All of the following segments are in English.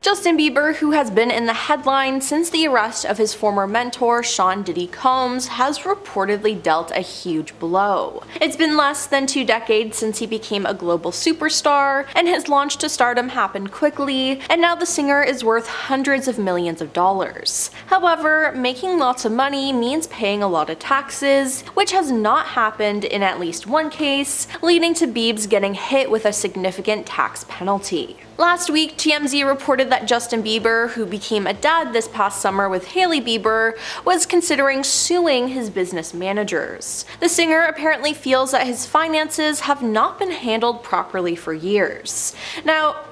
Justin Bieber, who has been in the headlines since the arrest of his former mentor, Sean Diddy Combs, has reportedly dealt a huge blow. It's been less than 2 decades since he became a global superstar, and his launch to stardom happened quickly, and now the singer is worth hundreds of millions of dollars. However, making lots of money means paying a lot of taxes, which has not happened in at least one case, leading to Biebs getting hit with a significant tax penalty. Last week, TMZ reported that Justin Bieber, who became a dad this past summer with Hailey Bieber, was considering suing his business managers. The singer apparently feels that his finances have not been handled properly for years.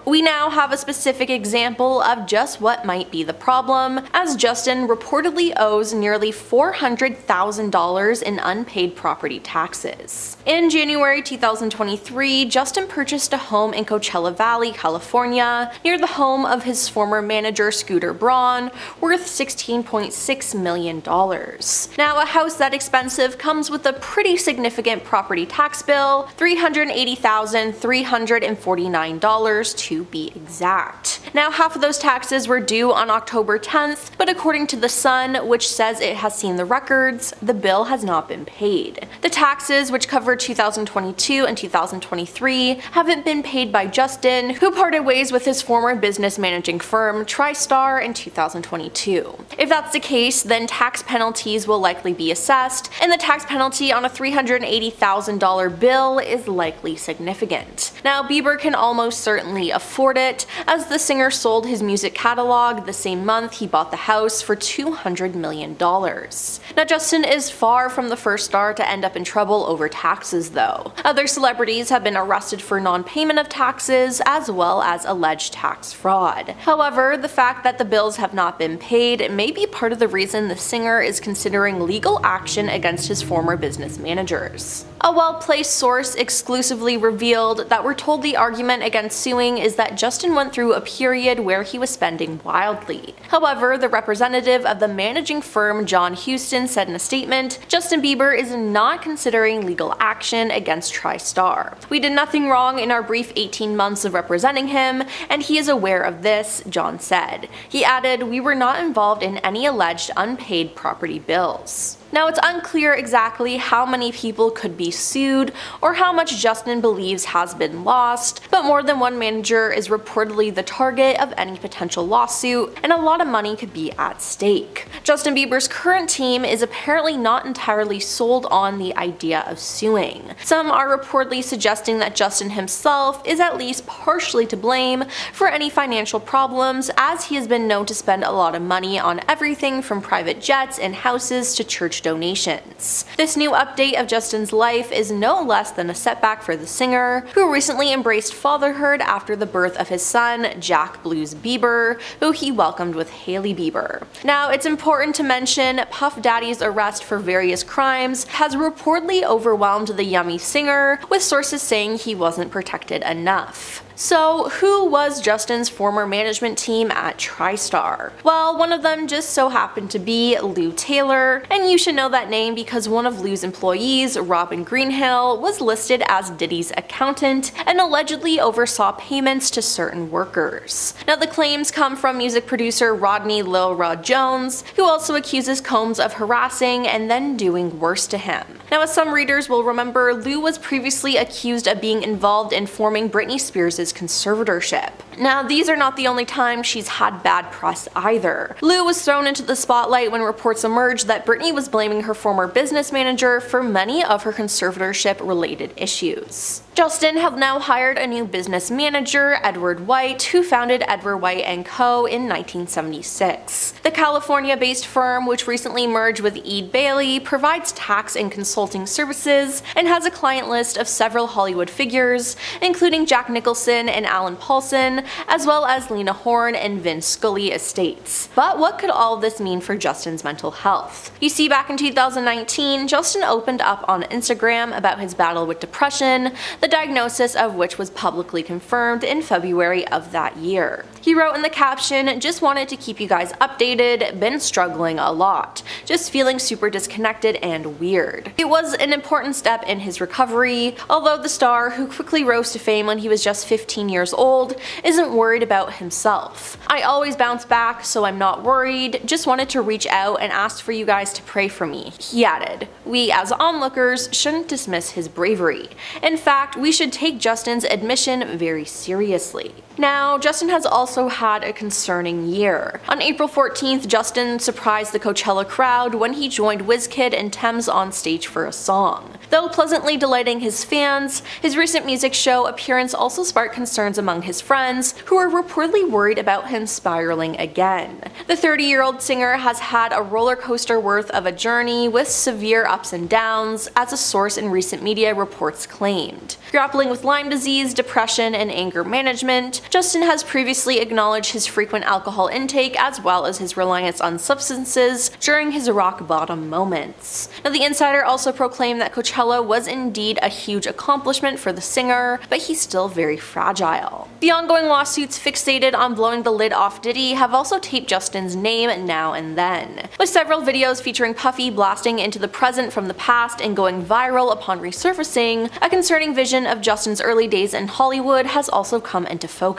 We now have a specific example of just what might be the problem, as Justin reportedly owes nearly $400,000 in unpaid property taxes. In January 2023, Justin purchased a home in Coachella Valley, California, near the home of his former manager Scooter Braun, worth $16.6 million. Now, a house that expensive comes with a pretty significant property tax bill, $380,349 to be exact. Now, half of those taxes were due on October 10th, but according to The Sun, which says it has seen the records, the bill has not been paid. The taxes, which cover 2022 and 2023, haven't been paid by Justin, who parted ways with his former business managing firm, TriStar, in 2022. If that's the case, then tax penalties will likely be assessed, and the tax penalty on a $380,000 bill is likely significant. Now, Bieber can almost certainly afford it, as the singer sold his music catalog the same month he bought the house for $200 million. Now, Justin is far from the first star to end up in trouble over taxes, though. Other celebrities have been arrested for non-payment of taxes, as well as alleged tax fraud. However, the fact that the bills have not been paid may be part of the reason the singer is considering legal action against his former business managers. A well-placed source exclusively revealed that we're told the argument against suing is that Justin went through a period where he was spending wildly. However, the representative of the managing firm, John Houston, said in a statement, Justin Bieber is not considering legal action against TriStar. We did nothing wrong in our brief 18 months of representing him, and he is aware of this, John said. He added, "We were not involved in any alleged unpaid property bills." Now, it's unclear exactly how many people could be sued or how much Justin believes has been lost, but more than one manager is reportedly the target of any potential lawsuit, and a lot of money could be at stake. Justin Bieber's current team is apparently not entirely sold on the idea of suing. Some are reportedly suggesting that Justin himself is at least partially to blame for any financial problems, as he has been known to spend a lot of money on everything from private jets and houses to church donations. This new update of Justin's life is no less than a setback for the singer, who recently embraced fatherhood after the birth of his son, Jack Blues Bieber, who he welcomed with Hailey Bieber. Now, it's important to mention Puff Daddy's arrest for various crimes has reportedly overwhelmed the Yummy singer, with sources saying he wasn't protected enough. So, who was Justin's former management team at TriStar? Well, one of them just so happened to be Lou Taylor, and you should know that name because one of Lou's employees, Robin Greenhill, was listed as Diddy's accountant and allegedly oversaw payments to certain workers. Now, the claims come from music producer Rodney Lil Rod Jones, who also accuses Combs of harassing and then doing worse to him. Now, as some readers will remember, Lou was previously accused of being involved in forming Britney Spears' conservatorship. Now, these are not the only times she's had bad press either. Lou was thrown into the spotlight when reports emerged that Britney was blaming her former business manager for many of her conservatorship-related issues. Justin has now hired a new business manager, Edward White, who founded Edward White & Co. in 1976. The California-based firm, which recently merged with Eid Bailey, provides tax and consulting services and has a client list of several Hollywood figures, including Jack Nicholson and Alan Paulson, as well as Lena Horne and Vince Scully estates. But what could all of this mean for Justin's mental health? You see, back in 2019, Justin opened up on Instagram about his battle with depression, the diagnosis of which was publicly confirmed in February of that year. He wrote in the caption, "Just wanted to keep you guys updated, been struggling a lot, just feeling super disconnected and weird." It was an important step in his recovery, although the star, who quickly rose to fame when he was just 15 years old, isn't worried about himself. "I always bounce back, so I'm not worried, just wanted to reach out and ask for you guys to pray for me," he added. "We as onlookers shouldn't dismiss his bravery. In fact, we should take Justin's admission very seriously." Now, Justin has also had a concerning year. On April 14th, Justin surprised the Coachella crowd when he joined Wizkid and Tems on stage for a song. Though pleasantly delighting his fans, his recent music show appearance also sparked concerns among his friends, who are reportedly worried about him spiraling again. The 30-year-old singer has had a roller coaster worth of a journey with severe ups and downs, as a source in recent media reports claimed. Grappling with Lyme disease, depression, and anger management, Justin has previously acknowledged his frequent alcohol intake as well as his reliance on substances during his rock bottom moments. Now, the Insider also proclaimed that Coachella was indeed a huge accomplishment for the singer, but he's still very fragile. The ongoing lawsuits fixated on blowing the lid off Diddy have also taped Justin's name now and then, with several videos featuring Puffy blasting into the present from the past and going viral upon resurfacing. A concerning vision of Justin's early days in Hollywood has also come into focus.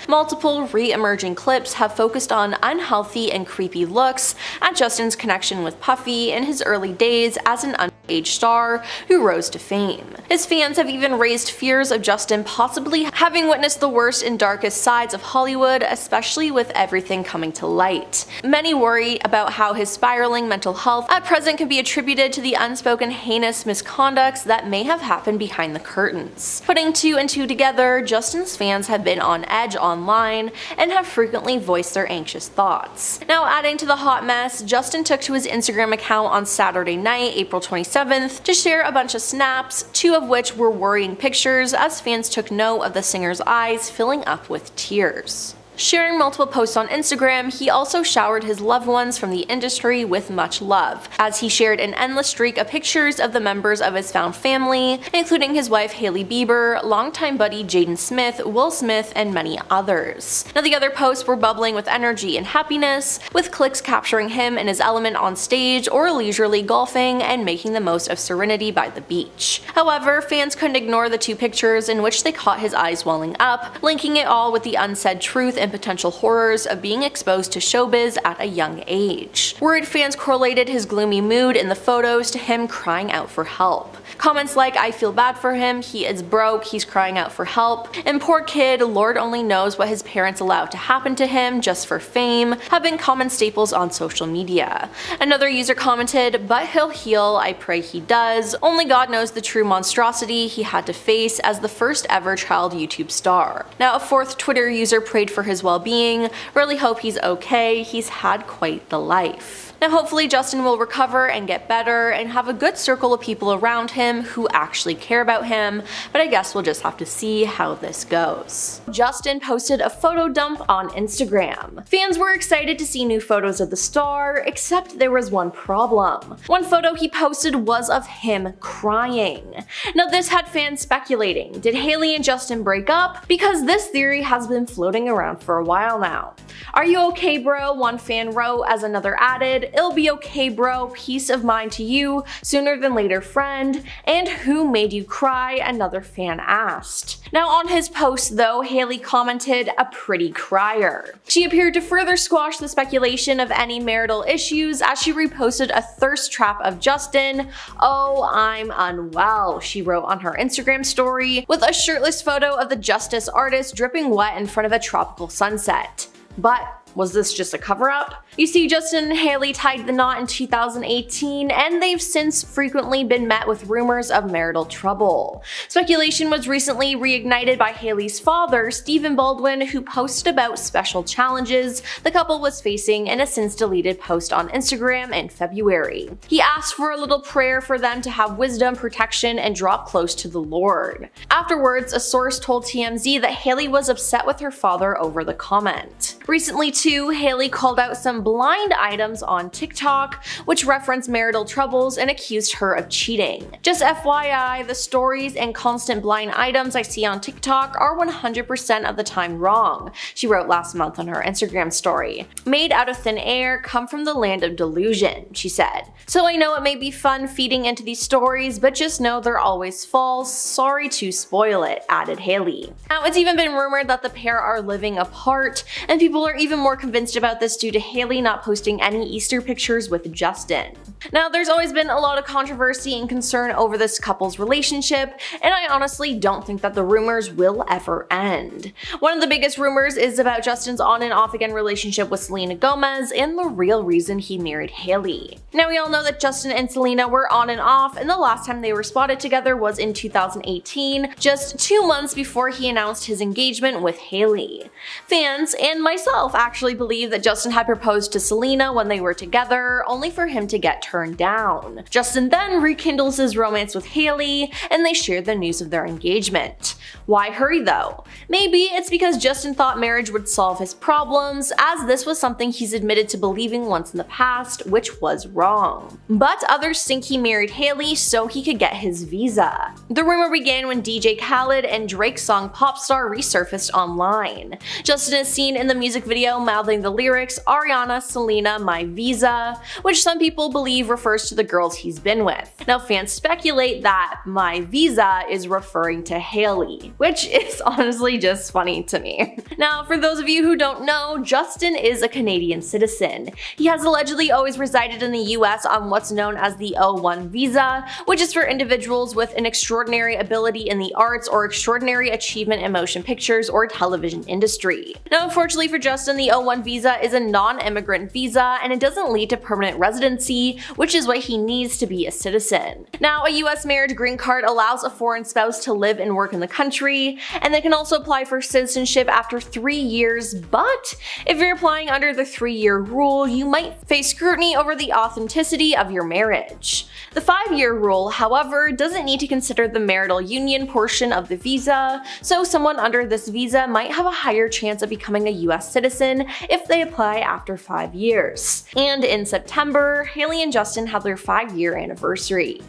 Multiple re-emerging clips have focused on unhealthy and creepy looks at Justin's connection with Puffy in his early days as an underage star who rose to fame. His fans have even raised fears of Justin possibly having witnessed the worst and darkest sides of Hollywood, especially with everything coming to light. Many worry about how his spiraling mental health at present can be attributed to the unspoken heinous misconducts that may have happened behind the curtains. Putting two and two together, Justin's fans have been on edge online and have frequently voiced their anxious thoughts. Now, adding to the hot mess, Justin took to his Instagram account on Saturday night, April 27th, to share a bunch of snaps, two of which were worrying pictures as fans took note of the singer's eyes filling up with tears. Sharing multiple posts on Instagram, he also showered his loved ones from the industry with much love, as he shared an endless streak of pictures of the members of his found family, including his wife Hailey Bieber, longtime buddy Jaden Smith, Will Smith, and many others. Now, the other posts were bubbling with energy and happiness, with clips capturing him in his element on stage or leisurely golfing and making the most of serenity by the beach. However, fans couldn't ignore the two pictures in which they caught his eyes welling up, linking it all with the unsaid truth and potential horrors of being exposed to showbiz at a young age. Worried fans correlated his gloomy mood in the photos to him crying out for help. Comments like, "I feel bad for him, he is broke, he's crying out for help," and "poor kid, Lord only knows what his parents allowed to happen to him just for fame," have been common staples on social media. Another user commented, "But he'll heal, I pray he does. Only God knows the true monstrosity he had to face as the first ever child YouTube star." Now, a fourth Twitter user prayed for his well-being, "Really hope he's okay, he's had quite the life." Now, hopefully Justin will recover and get better and have a good circle of people around him who actually care about him, but I guess we'll just have to see how this goes. Justin posted a photo dump on Instagram. Fans were excited to see new photos of the star, except there was one problem. One photo he posted was of him crying. Now, this had fans speculating, did Hailey and Justin break up? Because this theory has been floating around for a while now. "Are you okay, bro?" one fan wrote, as another added, "It'll be okay, bro, peace of mind to you, sooner than later, friend." And "Who made you cry?" another fan asked. Now, on his post though, Hailey commented, "A pretty crier." She appeared to further squash the speculation of any marital issues as she reposted a thirst trap of Justin. "Oh, I'm unwell," she wrote on her Instagram story, with a shirtless photo of the Justice artist dripping wet in front of a tropical sunset. But was this just a cover-up? You see, Justin and Hailey tied the knot in 2018, and they've since frequently been met with rumors of marital trouble. Speculation was recently reignited by Hailey's father, Stephen Baldwin, who posted about special challenges the couple was facing in a since-deleted post on Instagram in February. He asked for a little prayer for them to have wisdom, protection, and drop close to the Lord. Afterwards, a source told TMZ that Hailey was upset with her father over the comment. Recently, 2022, Hailey called out some blind items on TikTok, which referenced marital troubles and accused her of cheating. Just FYI, the stories and constant blind items I see on TikTok are 100% of the time wrong, she wrote last month on her Instagram story. Made out of thin air, come from the land of delusion, she said. So I know it may be fun feeding into these stories, but just know they're always false. Sorry to spoil it, added Hailey. Now, it's even been rumored that the pair are living apart, and people are even more convinced about this due to Hailey not posting any Easter pictures with Justin. Now, there's always been a lot of controversy and concern over this couple's relationship, and I honestly don't think that the rumors will ever end. One of the biggest rumors is about Justin's on and off again relationship with Selena Gomez and the real reason he married Hailey. Now, we all know that Justin and Selena were on and off, and the last time they were spotted together was in 2018, just 2 months before he announced his engagement with Hailey. Fans, and myself, actually believe that Justin had proposed to Selena when they were together, only for him to get turned down. Justin then rekindles his romance with Hailey, and they shared the news of their engagement. Why hurry though? Maybe it's because Justin thought marriage would solve his problems, as this was something he's admitted to believing once in the past, which was wrong. But others think he married Hailey so he could get his visa. The rumor began when DJ Khaled and Drake's song Popstar resurfaced online. Justin is seen in the music video mouthing the lyrics "Ariana, Selena, my visa," which some people believe refers to the girls he's been with. Now, fans speculate that "my visa" is referring to Hailey, which is honestly just funny to me. Now, for those of you who don't know, Justin is a Canadian citizen. He has allegedly always resided in the US on what's known as the O1 visa, which is for individuals with an extraordinary ability in the arts or extraordinary achievement in motion pictures or television industry. Now, unfortunately for Justin, the O1 visa is a non-immigrant visa and it doesn't lead to permanent residency, which is what he needs to be a citizen. Now, a US marriage green card allows a foreign spouse to live and work in the country, and they can also apply for citizenship after 3 years, but if you're applying under the 3-year rule, you might face scrutiny over the authenticity of your marriage. The 5-year rule, however, doesn't need to consider the marital union portion of the visa, so someone under this visa might have a higher chance of becoming a US citizen if they apply after 5 years. And in September, Hailey and Justin had their 5-year anniversary.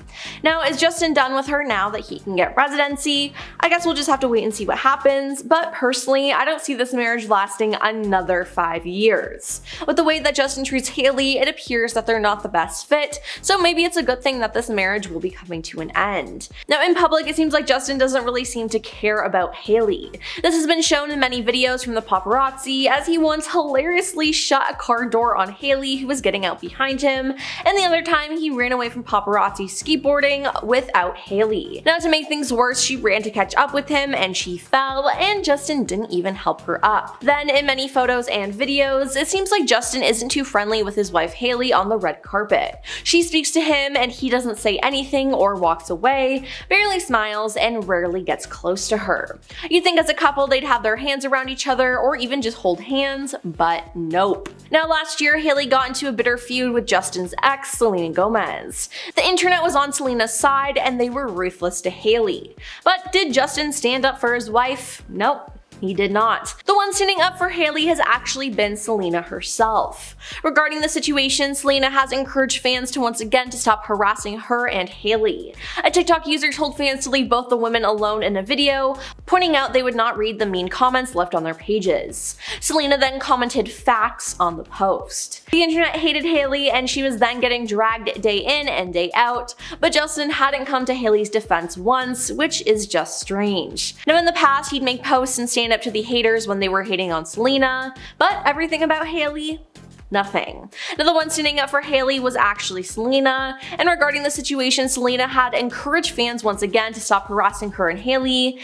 Now, is Justin done with her now that he can get residency? I guess we'll just have to wait and see what happens, but personally, I don't see this marriage lasting another 5 years. With the way that Justin treats Hailey, it appears that they're not the best fit, so maybe it's a good thing that this marriage will be coming to an end. Now, in public, it seems like Justin doesn't really seem to care about Hailey. This has been shown in many videos from the paparazzi, as he once hilariously shut a car door on Hailey who was getting out behind him, and the other time he ran away from paparazzi skateboarding without Hailey. Now, to make things worse, she ran to catch up with him and she fell, and Justin didn't even help her up. Then, in many photos and videos, it seems like Justin isn't too friendly with his wife Hailey on the red carpet. She speaks to him and he doesn't say anything or walks away, barely smiles, and rarely gets close to her. You'd think as a couple they'd have their hands around each other or even just hold hands, but nope. Now, last year, Hailey got into a bitter feud with Justin's ex, Selena Gomez. The internet was on Selena's side and they were ruthless to Hailey. But did Justin stand up for his wife? Nope. He did not. The one standing up for Hailey has actually been Selena herself. Regarding the situation, Selena has encouraged fans to once again to stop harassing her and Hailey. A TikTok user told fans to leave both the women alone in a video, pointing out they would not read the mean comments left on their pages. Selena then commented facts on the post. The internet hated Hailey and she was then getting dragged day in and day out, but Justin hadn't come to Hailey's defense once, which is just strange. Now, in the past, he'd make posts and stand up to the haters when they were hating on Selena, but everything about Hailey? Nothing. Now, the one standing up for Hailey was actually Selena, and regarding the situation, Selena had encouraged fans once again to stop harassing her and Hailey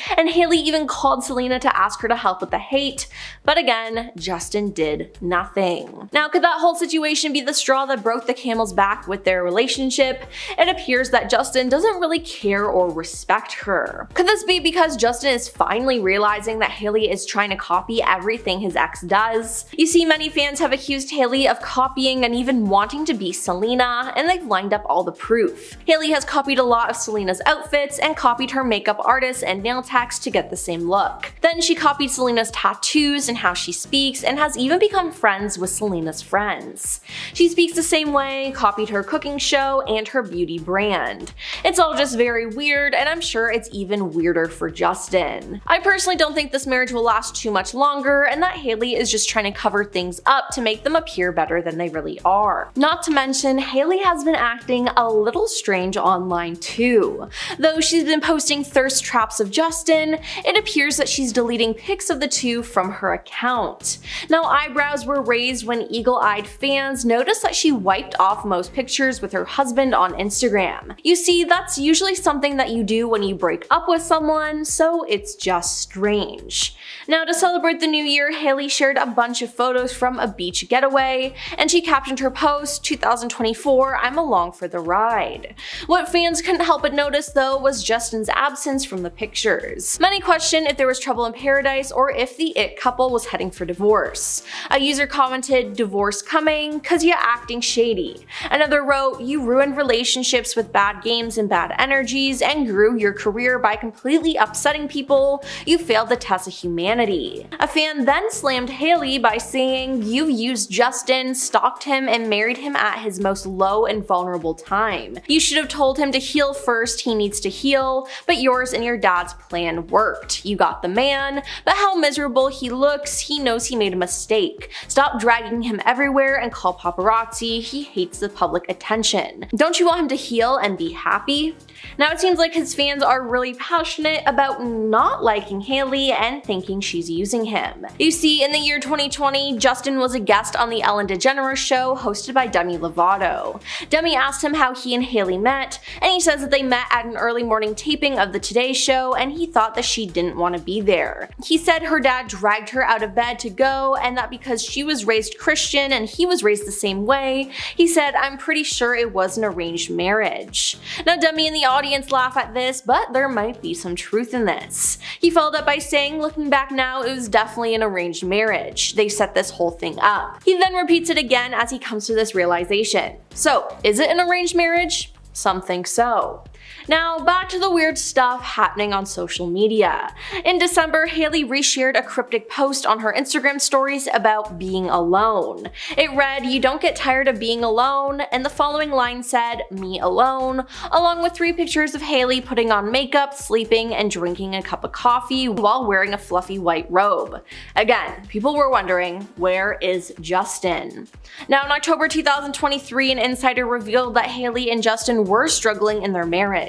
even called Selena to ask her to help with the hate, but again, Justin did nothing. Now, could that whole situation be the straw that broke the camel's back with their relationship? It appears that Justin doesn't really care or respect her. Could this be because Justin is finally realizing that Hailey is trying to copy everything his ex does? You see, many fans have accused Hailey Hailey of copying and even wanting to be Selena, and they've lined up all the proof. Hailey has copied a lot of Selena's outfits and copied her makeup artist and nail techs to get the same look. Then she copied Selena's tattoos and how she speaks, and has even become friends with Selena's friends. She speaks the same way, copied her cooking show, and her beauty brand. It's all just very weird, and I'm sure it's even weirder for Justin. I personally don't think this marriage will last too much longer, and that Hailey is just trying to cover things up to make them appear better than they really are. Not to mention, Hailey has been acting a little strange online too. Though she's been posting thirst traps of Justin, it appears that she's deleting pics of the two from her account. Now, eyebrows were raised when eagle-eyed fans noticed that she wiped off most pictures with her husband on Instagram. You see, that's usually something that you do when you break up with someone, so it's just strange. Now, to celebrate the new year, Hailey shared a bunch of photos from a beach getaway, and she captioned her post, 2024, I'm along for the ride. What fans couldn't help but notice though was Justin's absence from the pictures. Many question if there was trouble in paradise or if the it couple was heading for divorce. A user commented, divorce coming, cause ya acting shady. Another wrote, you ruined relationships with bad games and bad energies and grew your career by completely upsetting people. You failed the test of humanity. A fan then slammed Hailey by saying, you used Justin, stalked him, and married him at his most low and vulnerable time. You should have told him to heal first, he needs to heal, but yours and your dad's plan worked. You got the man, but how miserable he looks, he knows he made a mistake. Stop dragging him everywhere and call paparazzi, he hates the public attention. Don't you want him to heal and be happy? Now it seems like his fans are really passionate about not liking Hailey and thinking she's using him. You see, in the year 2020, Justin was a guest on the Ellen DeGeneres show hosted by Demi Lovato. Demi asked him how he and Hailey met, and he says that they met at an early morning taping of the Today Show and he thought that she didn't want to be there. He said her dad dragged her out of bed to go, and that because she was raised Christian and he was raised the same way, he said, I'm pretty sure it was an arranged marriage. Now Demi and the audience laugh at this, but there might be some truth in this. He followed up by saying, looking back now, it was definitely an arranged marriage. They set this whole thing up. He then repeats it again as he comes to this realization. So, is it an arranged marriage? Some think so. Now, back to the weird stuff happening on social media. In December, Hailey reshared a cryptic post on her Instagram stories about being alone. It read, you don't get tired of being alone, and the following line said, me alone, along with 3 pictures of Hailey putting on makeup, sleeping, and drinking a cup of coffee while wearing a fluffy white robe. Again, people were wondering, where is Justin? Now, in October 2023, an insider revealed that Hailey and Justin were struggling in their marriage.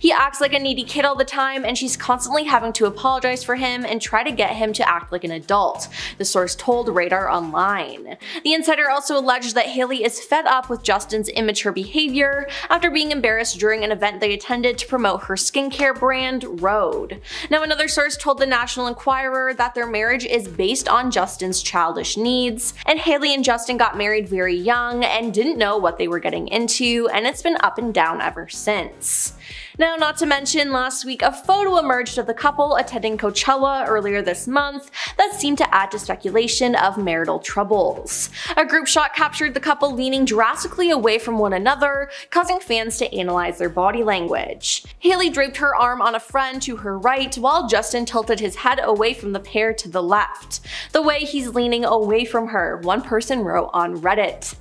He acts like a needy kid all the time, and she's constantly having to apologize for him and try to get him to act like an adult, the source told Radar Online. The insider also alleged that Hailey is fed up with Justin's immature behavior after being embarrassed during an event they attended to promote her skincare brand, Rhode. Now, another source told the National Enquirer that their marriage is based on Justin's childish needs, and Hailey and Justin got married very young and didn't know what they were getting into, and it's been up and down ever since. Now, not to mention, last week a photo emerged of the couple attending Coachella earlier this month that seemed to add to speculation of marital troubles. A group shot captured the couple leaning drastically away from one another, causing fans to analyze their body language. Hailey draped her arm on a friend to her right, while Justin tilted his head away from the pair to the left. The way he's leaning away from her, one person wrote on Reddit.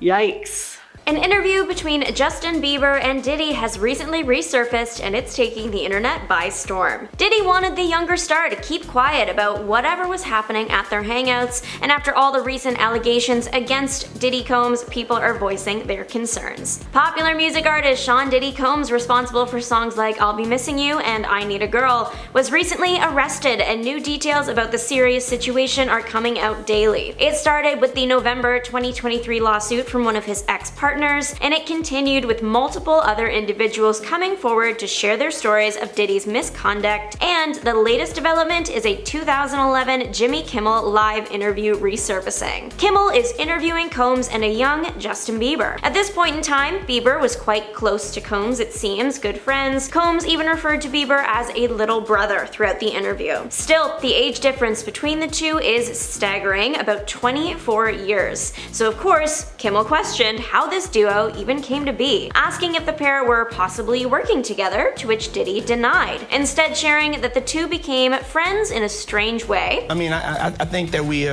Yikes. An interview between Justin Bieber and Diddy has recently resurfaced, and it's taking the internet by storm. Diddy wanted the younger star to keep quiet about whatever was happening at their hangouts, and after all the recent allegations against Diddy Combs, people are voicing their concerns. Popular music artist Sean Diddy Combs, responsible for songs like I'll Be Missing You and I Need a Girl, was recently arrested, and new details about the serious situation are coming out daily. It started with the November 2023 lawsuit from one of his ex-partners partners, and it continued with multiple other individuals coming forward to share their stories of Diddy's misconduct, and the latest development is a 2011 Jimmy Kimmel live interview resurfacing. Kimmel is interviewing Combs and a young Justin Bieber. At this point in time, Bieber was quite close to Combs, it seems, good friends. Combs even referred to Bieber as a little brother throughout the interview. Still, the age difference between the two is staggering, about 24 years. So of course, Kimmel questioned how this duo even came to be, asking if the pair were possibly working together, to which Diddy denied, instead sharing that the two became friends in a strange way. I mean, I think that we've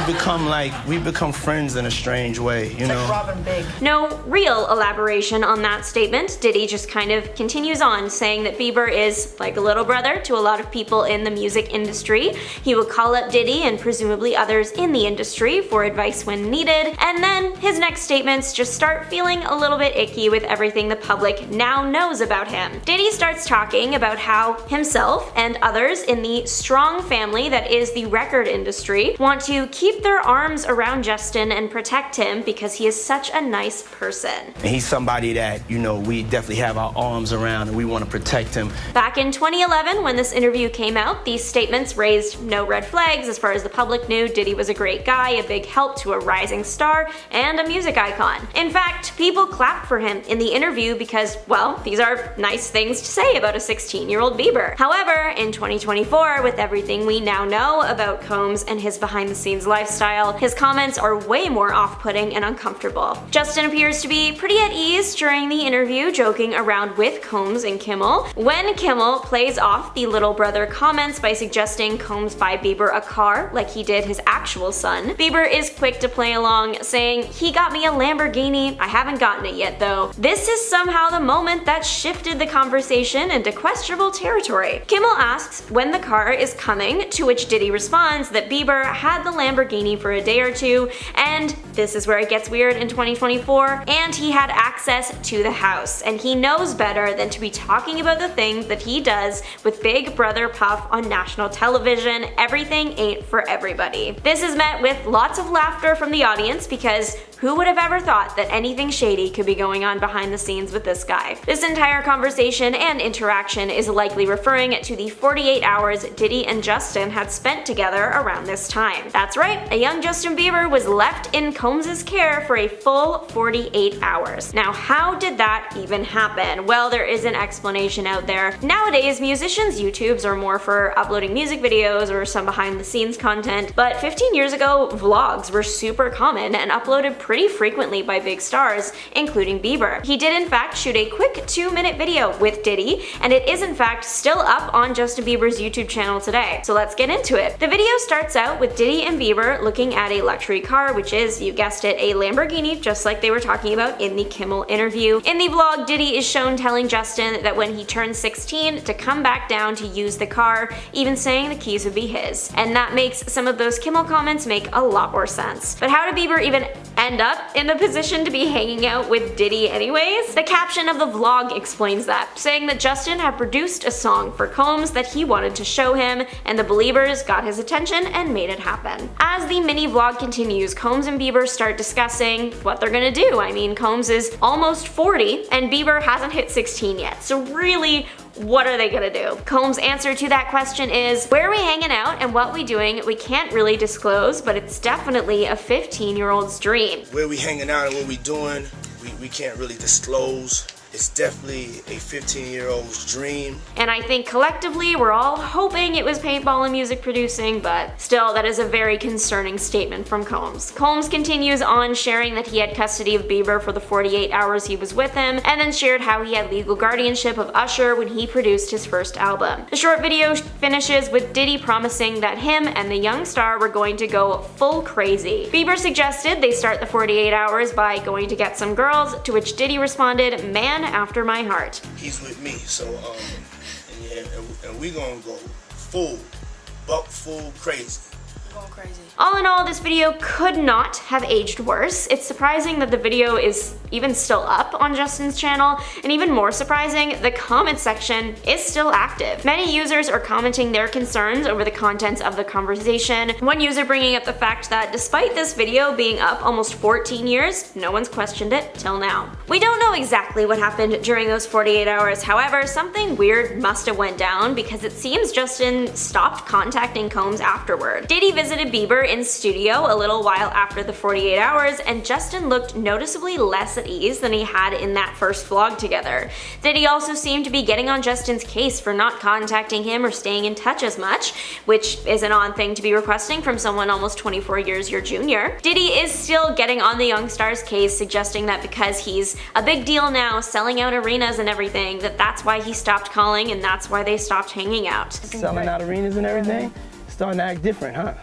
become friends in a strange way, you know? Like Robin Big. No real elaboration on that statement. Diddy just kind of continues on, saying that Bieber is like a little brother to a lot of people in the music industry. He would call up Diddy and presumably others in the industry for advice when needed, and then his next statements just start feeling a little bit icky with everything the public now knows about him. Diddy starts talking about how himself and others in the strong family that is the record industry want to keep their arms around Justin and protect him because he is such a nice person. And he's somebody that, you know, we definitely have our arms around and we want to protect him. Back in 2011, when this interview came out, these statements raised no red flags as far as the public knew. Diddy was a great guy, a big help to a rising star, and a music icon. In fact, people clapped for him in the interview because, well, these are nice things to say about a 16-year-old Bieber. However, in 2024, with everything we now know about Combs and his behind-the-scenes lifestyle, his comments are way more off-putting and uncomfortable. Justin appears to be pretty at ease during the interview, joking around with Combs and Kimmel. When Kimmel plays off the little brother comments by suggesting Combs buy Bieber a car like he did his actual son, Bieber is quick to play along, saying, "He got me a Lamborghini, I haven't gotten it yet though." This is somehow the moment that shifted the conversation into questionable territory. Kimmel asks when the car is coming, to which Diddy responds that Bieber had the Lamborghini for a day or two, and this is where it gets weird in 2024, and he had access to the house, and he knows better than to be talking about the things that he does with Big Brother Puff on national television. Everything ain't for everybody. This is met with lots of laughter from the audience because who would have ever thought that anything shady could be going on behind the scenes with this guy? This entire conversation and interaction is likely referring to the 48 hours Diddy and Justin had spent together around this time. That's right, a young Justin Bieber was left in Combs' care for a full 48 hours. Now, how did that even happen? Well, there is an explanation out there. Nowadays, musicians' YouTubes are more for uploading music videos or some behind the scenes content, but 15 years ago, vlogs were super common and uploaded pretty frequently by big stars, including Bieber. He did in fact shoot a quick 2-minute video with Diddy, and it is in fact still up on Justin Bieber's YouTube channel today. So let's get into it. The video starts out with Diddy and Bieber looking at a luxury car, which is, you guessed it, a Lamborghini, just like they were talking about in the Kimmel interview. In the vlog, Diddy is shown telling Justin that when he turns 16 to come back down to use the car, even saying the keys would be his. And that makes some of those Kimmel comments make a lot more sense. But how did Bieber even end up in the position to be hanging out with Diddy anyways? The caption of the vlog explains that, saying that Justin had produced a song for Combs that he wanted to show him, and the Believers got his attention and made it happen. As the mini vlog continues, Combs and Bieber start discussing what they're gonna do. I mean, Combs is almost 40 and Bieber hasn't hit 16 yet, so really, what are they gonna do? Combs' answer to that question is, where are we hanging out and what we doing, we can't really disclose, but it's definitely a 15-year-old's dream. Where we hanging out and what we doing, we can't really disclose. It's definitely a 15-year-old's dream. And I think collectively we're all hoping it was paintball and music producing, but still, that is a very concerning statement from Combs. Combs continues on sharing that he had custody of Bieber for the 48 hours he was with him, and then shared how he had legal guardianship of Usher when he produced his first album. The short video finishes with Diddy promising that him and the young star were going to go full crazy. Bieber suggested they start the 48 hours by going to get some girls, to which Diddy responded, "Man after my heart." He's with me, so and we gonna go full crazy. going crazy. All in all, this video could not have aged worse. It's surprising that the video is even still up on Justin's channel, and even more surprising, the comment section is still active. Many users are commenting their concerns over the contents of the conversation. One user bringing up the fact that despite this video being up almost 14 years, no one's questioned it till now. We don't know exactly what happened during those 48 hours, however, something weird must have went down because it seems Justin stopped contacting Combs afterward. Diddy visited Bieber in studio a little while after the 48 hours, and Justin looked noticeably less at ease than he had in that first vlog together. Diddy also seemed to be getting on Justin's case for not contacting him or staying in touch as much, which is an odd thing to be requesting from someone almost 24 years your junior. Diddy is still getting on the young star's case, suggesting that because he's a big deal now, selling out arenas and everything, that's why he stopped calling and that's why they stopped hanging out. Selling out arenas and everything, starting to act different, huh?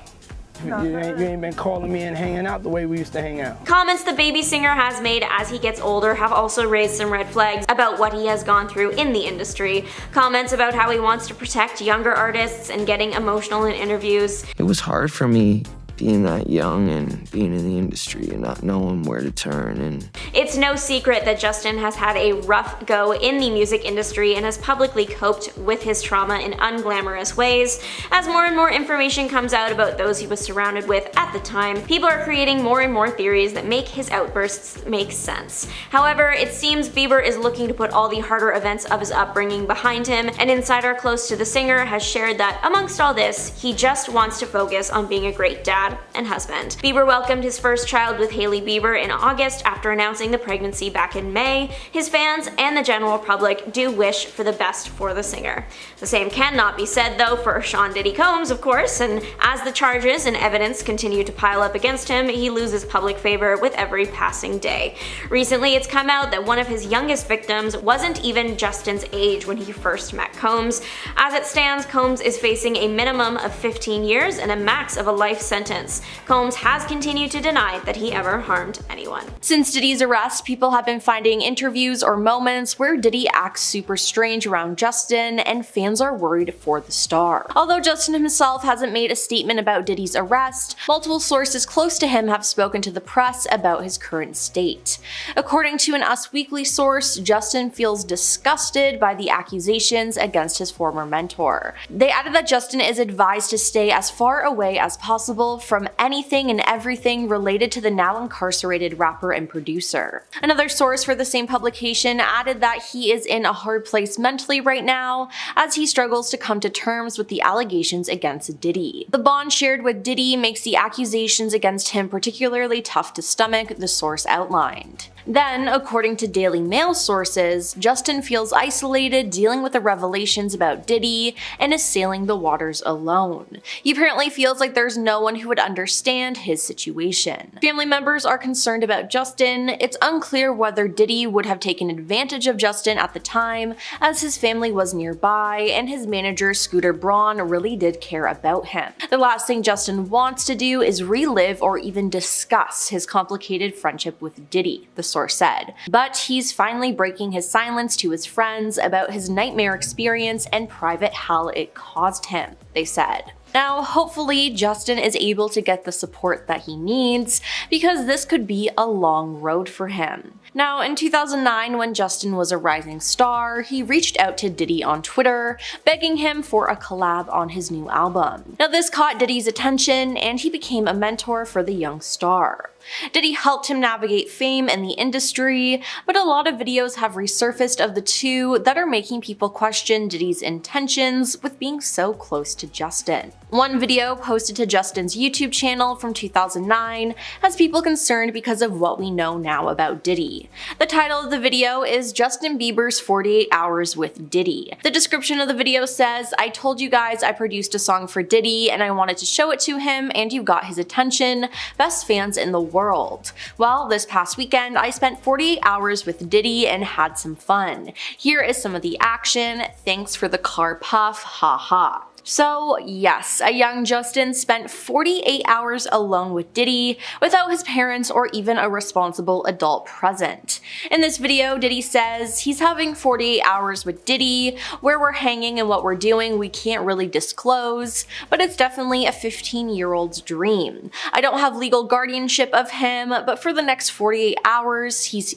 You ain't been calling me and hanging out the way we used to hang out. Comments the baby singer has made as he gets older have also raised some red flags about what he has gone through in the industry. Comments about how he wants to protect younger artists and getting emotional in interviews. It was hard for me being that young and being in the industry and not knowing where to turn. And it's no secret that Justin has had a rough go in the music industry and has publicly coped with his trauma in unglamorous ways. As more and more information comes out about those he was surrounded with at the time, people are creating more and more theories that make his outbursts make sense. However, it seems Bieber is looking to put all the harder events of his upbringing behind him. An insider close to the singer has shared that amongst all this, he just wants to focus on being a great dad and husband. Bieber welcomed his first child with Hailey Bieber in August after announcing the pregnancy back in May. His fans and the general public do wish for the best for the singer. The same cannot be said though for Sean Diddy Combs, of course, and as the charges and evidence continue to pile up against him, he loses public favor with every passing day. Recently, it's come out that one of his youngest victims wasn't even Justin's age when he first met Combs. As it stands, Combs is facing a minimum of 15 years and a max of a life sentence. Combs has continued to deny that he ever harmed anyone. Since Diddy's arrest, people have been finding interviews or moments where Diddy acts super strange around Justin, and fans are worried for the star. Although Justin himself hasn't made a statement about Diddy's arrest, multiple sources close to him have spoken to the press about his current state. According to an Us Weekly source, Justin feels disgusted by the accusations against his former mentor. They added that Justin is advised to stay as far away as possible from anything and everything related to the now incarcerated rapper and producer. Another source for the same publication added that he is in a hard place mentally right now as he struggles to come to terms with the allegations against Diddy. The bond shared with Diddy makes the accusations against him particularly tough to stomach, the source outlined. Then, according to Daily Mail sources, Justin feels isolated dealing with the revelations about Diddy and is sailing the waters alone. He apparently feels like there's no one who would understand his situation. Family members are concerned about Justin. It's unclear whether Diddy would have taken advantage of Justin at the time, as his family was nearby and his manager Scooter Braun really did care about him. The last thing Justin wants to do is relive or even discuss his complicated friendship with Diddy, the source said. But he's finally breaking his silence to his friends about his nightmare experience and private hell it caused him, they said. Now, hopefully, Justin is able to get the support that he needs, because this could be a long road for him. Now, in 2009, when Justin was a rising star, he reached out to Diddy on Twitter, begging him for a collab on his new album. Now, this caught Diddy's attention, and he became a mentor for the young star. Diddy helped him navigate fame in the industry, but a lot of videos have resurfaced of the two that are making people question Diddy's intentions with being so close to Justin. One video posted to Justin's YouTube channel from 2009 has people concerned because of what we know now about Diddy. The title of the video is Justin Bieber's 48 Hours with Diddy. The description of the video says, "I told you guys I produced a song for Diddy and I wanted to show it to him and you got his attention. Best fans in the world. Well, this past weekend I spent 48 hours with Diddy and had some fun. Here is some of the action. Thanks for the car puff, haha." So yes, a young Justin spent 48 hours alone with Diddy without his parents or even a responsible adult present. In this video, Diddy says he's having 48 hours with Diddy. Where we're hanging and what we're doing we can't really disclose, but it's definitely a 15-year-old's dream. I don't have legal guardianship of him, but for the next 48 hours he's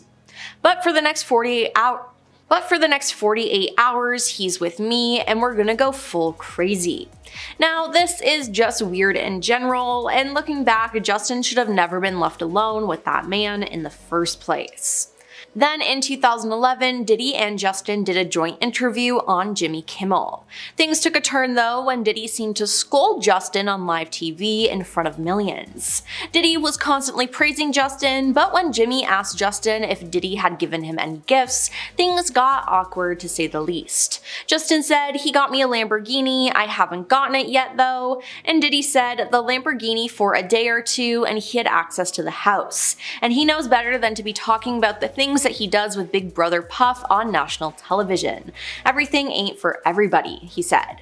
with me and we're gonna go full crazy. Now, this is just weird in general, and looking back, Justin should have never been left alone with that man in the first place. Then in 2011, Diddy and Justin did a joint interview on Jimmy Kimmel. Things took a turn though when Diddy seemed to scold Justin on live TV in front of millions. Diddy was constantly praising Justin, but when Jimmy asked Justin if Diddy had given him any gifts, things got awkward to say the least. Justin said, "He got me a Lamborghini, I haven't gotten it yet though," and Diddy said the Lamborghini for a day or two and he had access to the house. And he knows better than to be talking about the things that he does with Big Brother Puff on national television. Everything ain't for everybody, he said.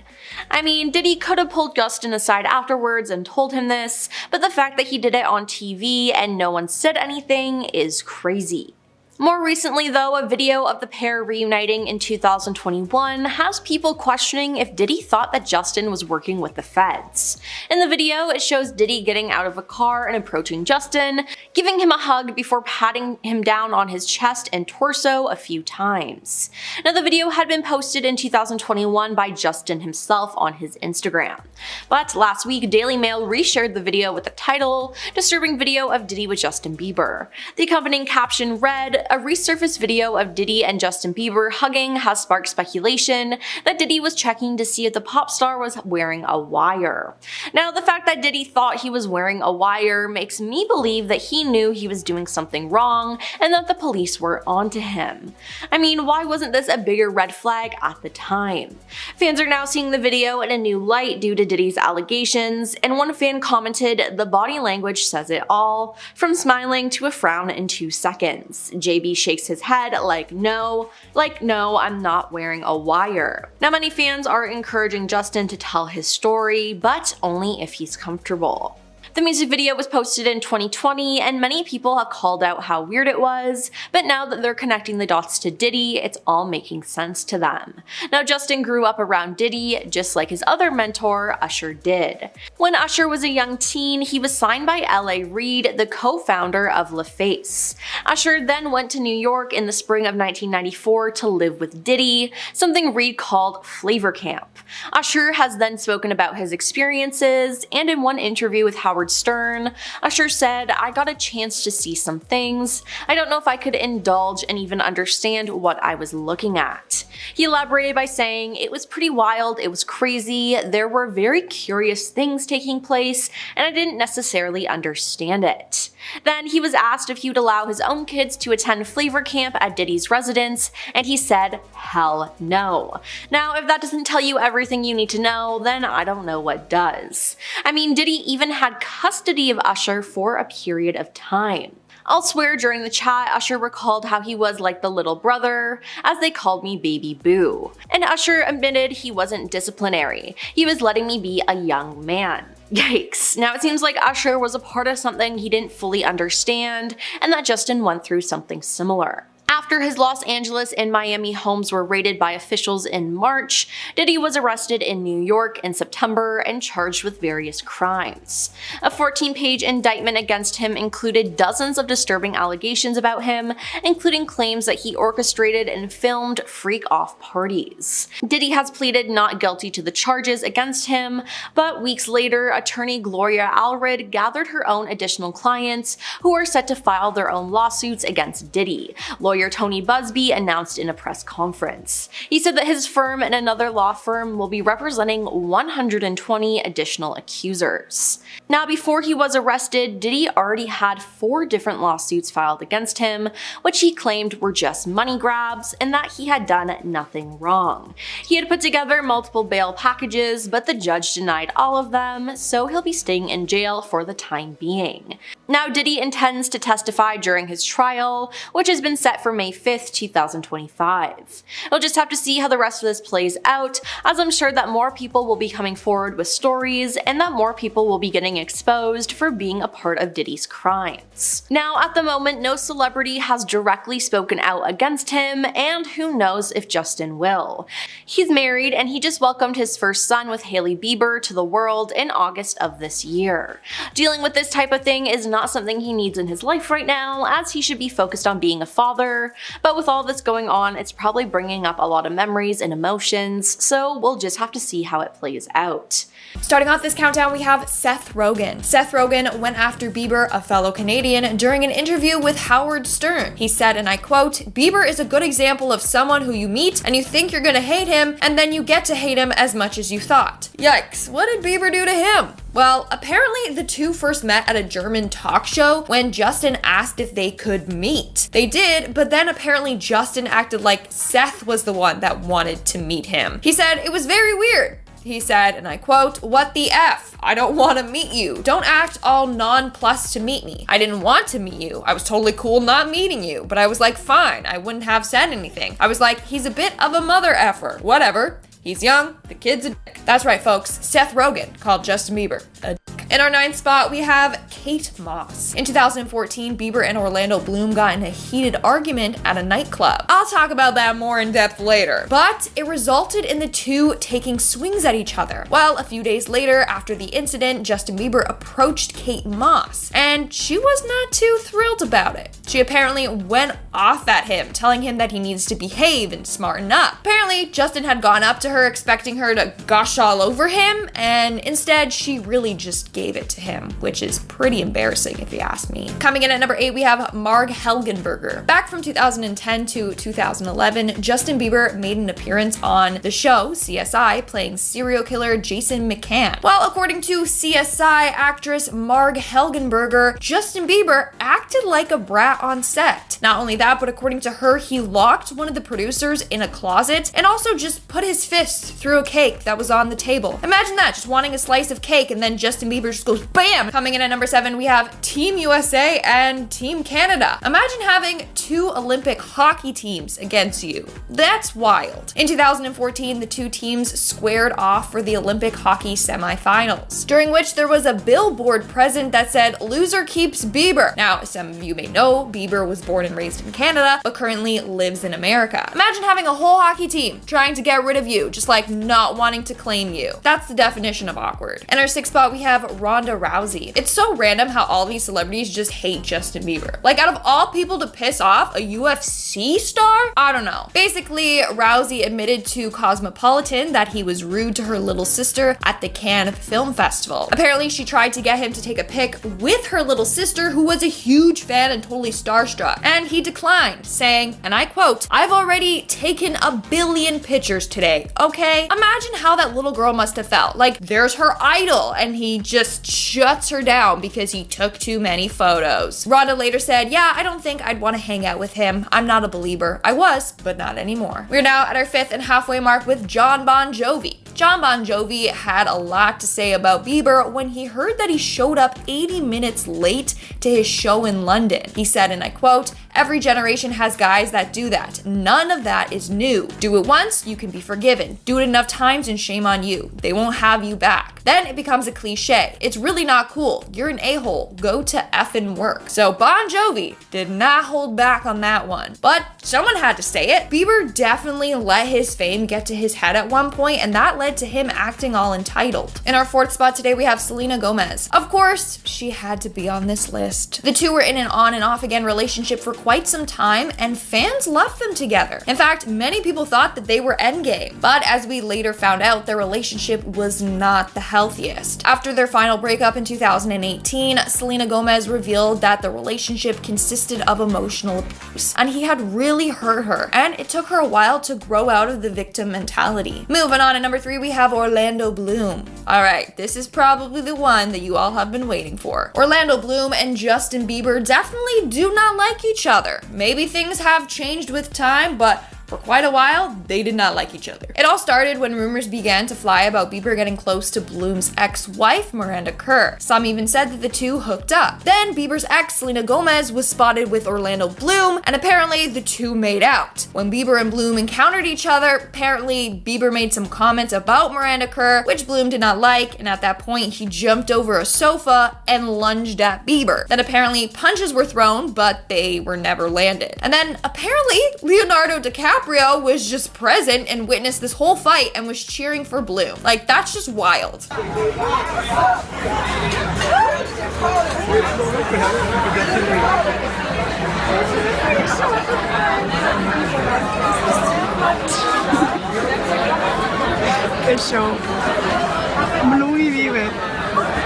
I mean, Diddy could have pulled Justin aside afterwards and told him this, but the fact that he did it on TV and no one said anything is crazy. More recently though, a video of the pair reuniting in 2021 has people questioning if Diddy thought that Justin was working with the feds. In the video, it shows Diddy getting out of a car and approaching Justin, giving him a hug before patting him down on his chest and torso a few times. Now, the video had been posted in 2021 by Justin himself on his Instagram. But last week, Daily Mail reshared the video with the title, "Disturbing Video of Diddy with Justin Bieber." The accompanying caption read, "A resurfaced video of Diddy and Justin Bieber hugging has sparked speculation that Diddy was checking to see if the pop star was wearing a wire." Now, the fact that Diddy thought he was wearing a wire makes me believe that he knew he was doing something wrong and that the police were onto him. I mean, why wasn't this a bigger red flag at the time? Fans are now seeing the video in a new light due to Diddy's allegations, and one fan commented, "The body language says it all, from smiling to a frown in 2 seconds. JB shakes his head like no, I'm not wearing a wire." Now, many fans are encouraging Justin to tell his story, but only if he's comfortable. The music video was posted in 2020 and many people have called out how weird it was, but now that they're connecting the dots to Diddy, it's all making sense to them. Now, Justin grew up around Diddy just like his other mentor, Usher, did. When Usher was a young teen, he was signed by L.A. Reid, the co-founder of LaFace. Usher then went to New York in the spring of 1994 to live with Diddy, something Reid called Flavor Camp. Usher has then spoken about his experiences, and in one interview with Howard Stern, Usher said, "I got a chance to see some things. I don't know if I could indulge and even understand what I was looking at." He elaborated by saying, "It was pretty wild, it was crazy, there were very curious things taking place, and I didn't necessarily understand it." Then he was asked if he would allow his own kids to attend Flavor Camp at Diddy's residence, and he said, "Hell no." Now, if that doesn't tell you everything you need to know, then I don't know what does. I mean, Diddy even had custody of Usher for a period of time. Elsewhere during the chat, Usher recalled how he was like the little brother, as they called me Baby Boo. And Usher admitted he wasn't disciplinary, he was letting me be a young man. Yikes. Now, it seems like Usher was a part of something he didn't fully understand, and that Justin went through something similar. After his Los Angeles and Miami homes were raided by officials in March, Diddy was arrested in New York in September and charged with various crimes. A 14-page indictment against him included dozens of disturbing allegations about him, including claims that he orchestrated and filmed freak-off parties. Diddy has pleaded not guilty to the charges against him, but weeks later, attorney Gloria Allred gathered her own additional clients who are set to file their own lawsuits against Diddy. Lawyer Tony Busby announced in a press conference. He said that his firm and another law firm will be representing 120 additional accusers. Now, before he was arrested, Diddy already had 4 different lawsuits filed against him, which he claimed were just money grabs and that he had done nothing wrong. He had put together multiple bail packages, but the judge denied all of them, so he'll be staying in jail for the time being. Now, Diddy intends to testify during his trial, which has been set for May May 5th, 2025. We'll just have to see how the rest of this plays out, as I'm sure that more people will be coming forward with stories and that more people will be getting exposed for being a part of Diddy's crimes. Now, at the moment, no celebrity has directly spoken out against him, and who knows if Justin will. He's married and he just welcomed his first son with Hailey Bieber to the world in August of this year. Dealing with this type of thing is not something he needs in his life right now, as he should be focused on being a father, but with all this going on, it's probably bringing up a lot of memories and emotions, so we'll just have to see how it plays out. Starting off this countdown, we have Seth Rogan. Seth Rogan went after Bieber, a fellow Canadian, during an interview with Howard Stern. He said, and I quote, "Bieber is a good example of someone who you meet and you think you're gonna hate him, and then you get to hate him as much as you thought." Yikes, what did Bieber do to him? Well, apparently the two first met at a German talk show when Justin asked if they could meet. They did, but then apparently Justin acted like Seth was the one that wanted to meet him. He said, "It was very weird." He said, and I quote, "What the F? I don't want to meet you. Don't act all nonplussed to meet me. I didn't want to meet you. I was totally cool not meeting you, but I was like, fine. I wouldn't have said anything. I was like, he's a bit of a mother effer. Whatever. He's young. The kid's a dick." That's right, folks. Seth Rogan called Justin Bieber a dick. In our 9th spot, we have Kate Moss. In 2014, Bieber and Orlando Bloom got in a heated argument at a nightclub. I'll talk about that more in depth later, but it resulted in the two taking swings at each other. Well, a few days later, after the incident, Justin Bieber approached Kate Moss, and she was not too thrilled about it. She apparently went off at him, telling him that he needs to behave and smarten up. Apparently, Justin had gone up to her expecting her to gush all over him, and instead she really just gave it to him, which is pretty embarrassing if you ask me. Coming in at number 8, we have Marg Helgenberger. Back from 2010 to 2011, Justin Bieber made an appearance on the show CSI, playing serial killer Jason McCann. Well, according to CSI actress Marg Helgenberger, Justin Bieber acted like a brat on set. Not only that, but according to her, he locked one of the producers in a closet and also just put his fist through a cake that was on the table. Imagine that, just wanting a slice of cake, and then Justin Bieber just goes BAM! Coming in at number 7, we have Team USA and Team Canada. Imagine having two Olympic hockey teams against you. That's wild. In 2014, the two teams squared off for the Olympic hockey semifinals, during which there was a billboard present that said, "Loser keeps Bieber." Now, some of you may know, Bieber was born and raised in Canada, but currently lives in America. Imagine having a whole hockey team trying to get rid of you, just like not wanting to claim you. That's the definition of awkward. In our 6th spot, we have Ronda Rousey. It's so random how all these celebrities just hate Justin Bieber. Like, out of all people to piss off, a UFC star? I don't know. Basically, Rousey admitted to Cosmopolitan that he was rude to her little sister at the Cannes Film Festival. Apparently, she tried to get him to take a pic with her little sister, who was a huge fan and totally starstruck, and he declined, saying, and I quote, "I've already taken a billion pictures today, okay?" Imagine how that little girl must have felt. Like, there's her idol, and he just shuts her down because he took too many photos. Ronda later said, "Yeah, I don't think I'd want to hang out with him. I'm not a believer. I was, but not anymore." We're now at our 5th and halfway mark with Jon Bon Jovi. Jon Bon Jovi had a lot to say about Bieber when he heard that he showed up 80 minutes late to his show in London. He said, and I quote, "Every generation has guys that do that. None of that is new. Do it once, you can be forgiven. Do it enough times and shame on you. They won't have you back. Then it becomes a cliche. It's really not cool. You're an a-hole. Go to effing work." So Bon Jovi did not hold back on that one. But someone had to say it. Bieber definitely let his fame get to his head at one point, and that led to him acting all entitled. In our 4th spot today, we have Selena Gomez. Of course, she had to be on this list. The two were in an on and off again relationship for quite some time, and fans loved them together. In fact, many people thought that they were endgame, but as we later found out, their relationship was not the healthiest. After their final breakup in 2018, Selena Gomez revealed that the relationship consisted of emotional abuse, and he had really hurt her, and it took her a while to grow out of the victim mentality. Moving on to number 3, we have Orlando Bloom. Alright, this is probably the one that you all have been waiting for. Orlando Bloom and Justin Bieber definitely do not like each other. Maybe things have changed with time, but For quite a while, they did not like each other. It all started when rumors began to fly about Bieber getting close to Bloom's ex-wife, Miranda Kerr. Some even said that the two hooked up. Then Bieber's ex, Selena Gomez, was spotted with Orlando Bloom, and apparently the two made out. When Bieber and Bloom encountered each other, apparently Bieber made some comments about Miranda Kerr, which Bloom did not like, and at that point he jumped over a sofa and lunged at Bieber. Then apparently punches were thrown, but they were never landed. And then apparently Leonardo DiCaprio was just present and witnessed this whole fight and was cheering for Bloom. Like, that's just wild.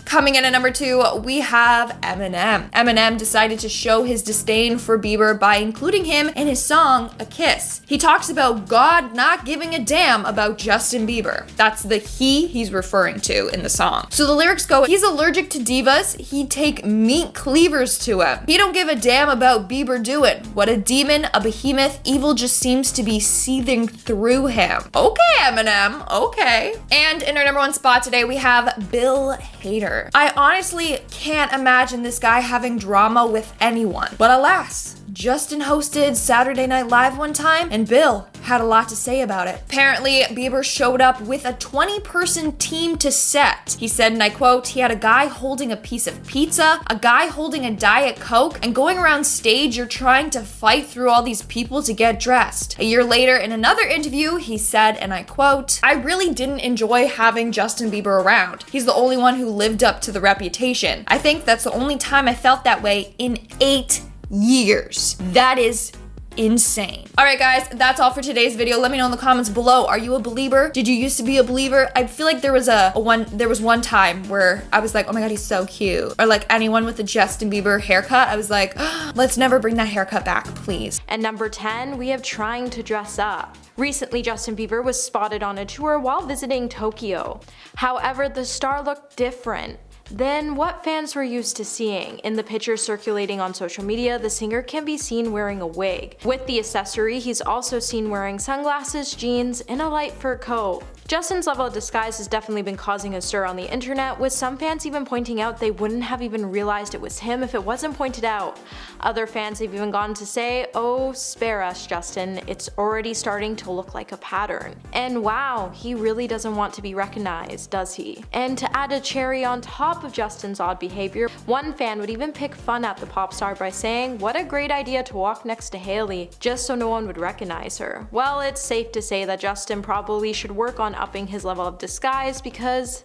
Coming in at number 2, we have Eminem. Eminem decided to show his disdain for Bieber by including him in his song, A Kiss. He talks about God not giving a damn about Justin Bieber. That's the he's referring to in the song. So the lyrics go, he's allergic to divas, he'd take meat cleavers to him. He don't give a damn about Bieber doing. What a demon, a behemoth, evil just seems to be seething through him. Okay, Eminem, okay. And in our number 1 spot today, we have Bill Hader. I honestly can't imagine this guy having drama with anyone. But alas, Justin hosted Saturday Night Live one time, and Bill had a lot to say about it. Apparently, Bieber showed up with a 20-person team to set. He said, and I quote, he had a guy holding a piece of pizza, a guy holding a Diet Coke, and going around stage, you're trying to fight through all these people to get dressed. A year later, in another interview, he said, and I quote, I really didn't enjoy having Justin Bieber around. He's the only one who lived up to the reputation. I think that's the only time I felt that way in 8 years. That is insane. All right, guys, that's all for today's video. Let me know in the comments below. Are you a believer? Did you used to be a believer? I feel like there was one time where I was like, oh my God, he's so cute. Or like anyone with a Justin Bieber haircut, I was like, oh, let's never bring that haircut back, please. And number 10, we have trying to dress up. Recently, Justin Bieber was spotted on a tour while visiting Tokyo. However, the star looked different than what fans were used to seeing. In the picture circulating on social media, the singer can be seen wearing a wig. With the accessory, he's also seen wearing sunglasses, jeans, and a light fur coat. Justin's level of disguise has definitely been causing a stir on the internet, with some fans even pointing out they wouldn't have even realized it was him if it wasn't pointed out. Other fans have even gone to say, oh, spare us, Justin, it's already starting to look like a pattern. And wow, he really doesn't want to be recognized, does he? And to add a cherry on top of Justin's odd behavior, one fan would even pick fun at the pop star by saying, what a great idea to walk next to Hailey, just so no one would recognize her. Well, it's safe to say that Justin probably should work on upping his level of disguise, because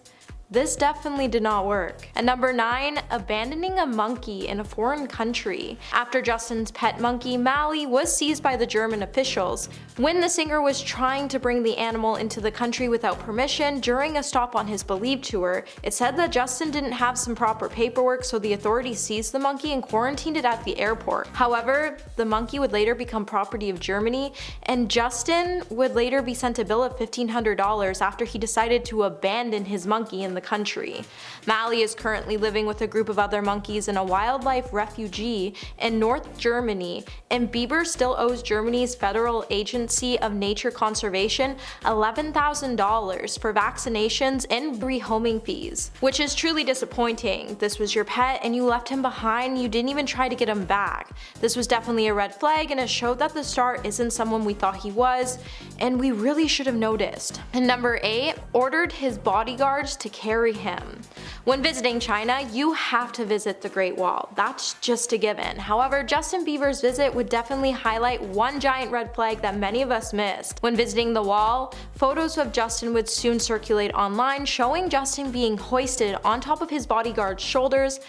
this definitely did not work. And number 9, abandoning a monkey in a foreign country. After Justin's pet monkey, Mally, was seized by the German officials when the singer was trying to bring the animal into the country without permission during a stop on his Believe tour. It said that Justin didn't have some proper paperwork, so the authorities seized the monkey and quarantined it at the airport. However, the monkey would later become property of Germany, and Justin would later be sent a bill of $1,500 after he decided to abandon his monkey in the country. Mally is currently living with a group of other monkeys in a wildlife refugee in North Germany, and Bieber still owes Germany's Federal Agency of Nature Conservation $11,000 for vaccinations and rehoming fees, which is truly disappointing. This was your pet and you left him behind, you didn't even try to get him back. This was definitely a red flag, and it showed that the star isn't someone we thought he was, and we really should have noticed. And number 8, ordered his bodyguards to carry him. When visiting China, you have to visit the Great Wall. That's just a given. However, Justin Bieber's visit would definitely highlight one giant red flag that many of us missed. When visiting the wall, photos of Justin would soon circulate online, showing Justin being hoisted on top of his bodyguard's shoulders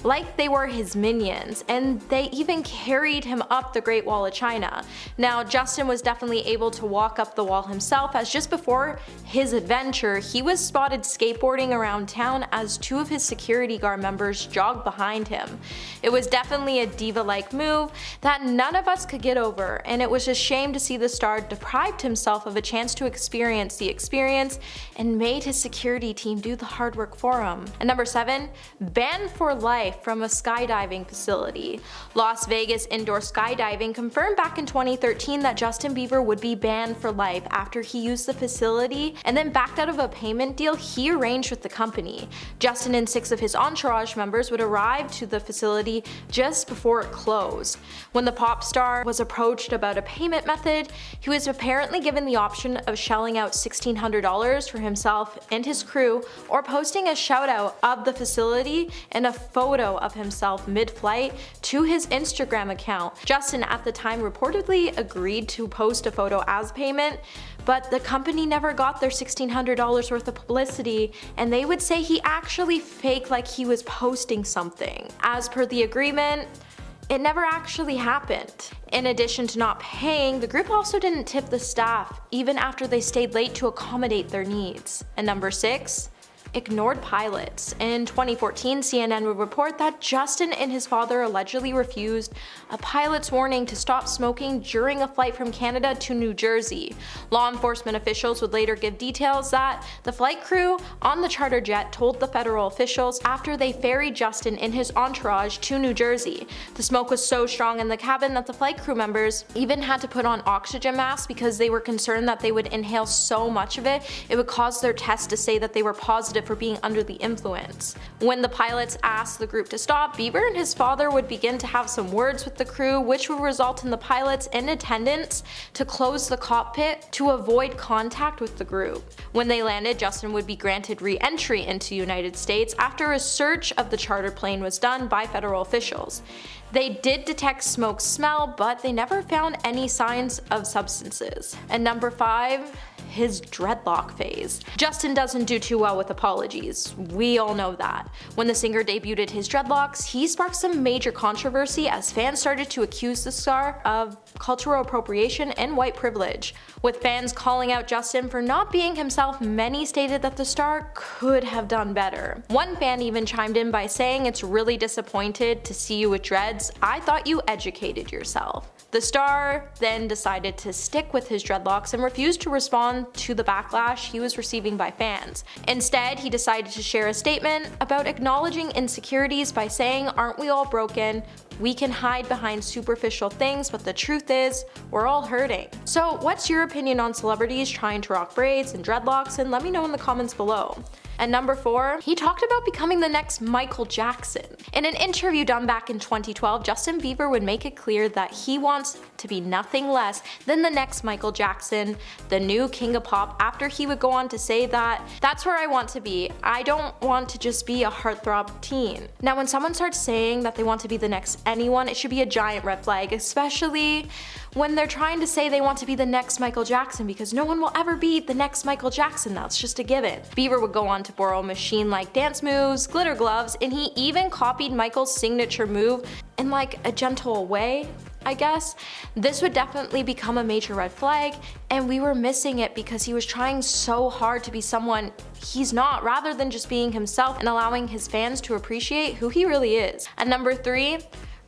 like they were his minions, and they even carried him up the Great Wall of China. Now, Justin was definitely able to walk up the wall himself, as just before his adventure, he was spotted skateboarding around town as 2 of his security guard members jogged behind him. It was definitely a diva-like move that none of us could get over, and it was a shame to see the star deprived himself of a chance to experience the experience and made his security team do the hard work for him. And number 7, banned for life from a skydiving facility. Las Vegas indoor skydiving confirmed back in 2013 that Justin Bieber would be banned for life after he used the facility and then backed out of a payment deal he arranged with the company. Justin and 6 of his entourage members would arrive to the facility just before it closed. When the pop star was approached about a payment method, he was apparently given the option of shelling out $1,600 for himself and his crew, or posting a shout out of the facility and a photo of himself mid-flight to his Instagram account. Justin at the time reportedly agreed to post a photo as payment, but the company never got their $1,600 worth of publicity, and they would say he actually faked like he was posting something. As per the agreement, it never actually happened. In addition to not paying, the group also didn't tip the staff, even after they stayed late to accommodate their needs. And number 6, ignored pilots. In 2014, CNN would report that Justin and his father allegedly refused a pilot's warning to stop smoking during a flight from Canada to New Jersey. Law enforcement officials would later give details that the flight crew on the charter jet told the federal officials after they ferried Justin and his entourage to New Jersey. The smoke was so strong in the cabin that the flight crew members even had to put on oxygen masks because they were concerned that they would inhale so much of it would cause their test to say that they were positive for being under the influence. When the pilots asked the group to stop, Bieber and his father would begin to have some words with the crew, which would result in the pilots in attendance to close the cockpit to avoid contact with the group. When they landed, Justin would be granted re-entry into the United States after a search of the chartered plane was done by federal officials. They did detect smoke smell, but they never found any signs of substances. And number 5, his dreadlock phase. Justin doesn't do too well with apologies. We all know that. When the singer debuted his dreadlocks, he sparked some major controversy as fans started to accuse the star of cultural appropriation and white privilege. With fans calling out Justin for not being himself, many stated that the star could have done better. One fan even chimed in by saying, "It's really disappointed to see you with dreads. I thought you educated yourself." The star then decided to stick with his dreadlocks and refused to respond to the backlash he was receiving by fans. Instead, he decided to share a statement about acknowledging insecurities by saying, "Aren't we all broken? We can hide behind superficial things, but the truth is, we're all hurting." So what's your opinion on celebrities trying to rock braids and dreadlocks? And let me know in the comments below. And number 4, he talked about becoming the next Michael Jackson. In an interview done back in 2012, Justin Bieber would make it clear that he wants to be nothing less than the next Michael Jackson, the new king of pop, after he would go on to say that, "That's where I want to be. I don't want to just be a heartthrob teen." Now when someone starts saying that they want to be the next anyone, it should be a giant red flag, especially when they're trying to say they want to be the next Michael Jackson, because no one will ever be the next Michael Jackson. That's just a given. Bieber would go on to borrow machine-like dance moves, glitter gloves, and he even copied Michael's signature move in like a gentle way, I guess. This would definitely become a major red flag, and we were missing it because he was trying so hard to be someone he's not, rather than just being himself and allowing his fans to appreciate who he really is. And number 3,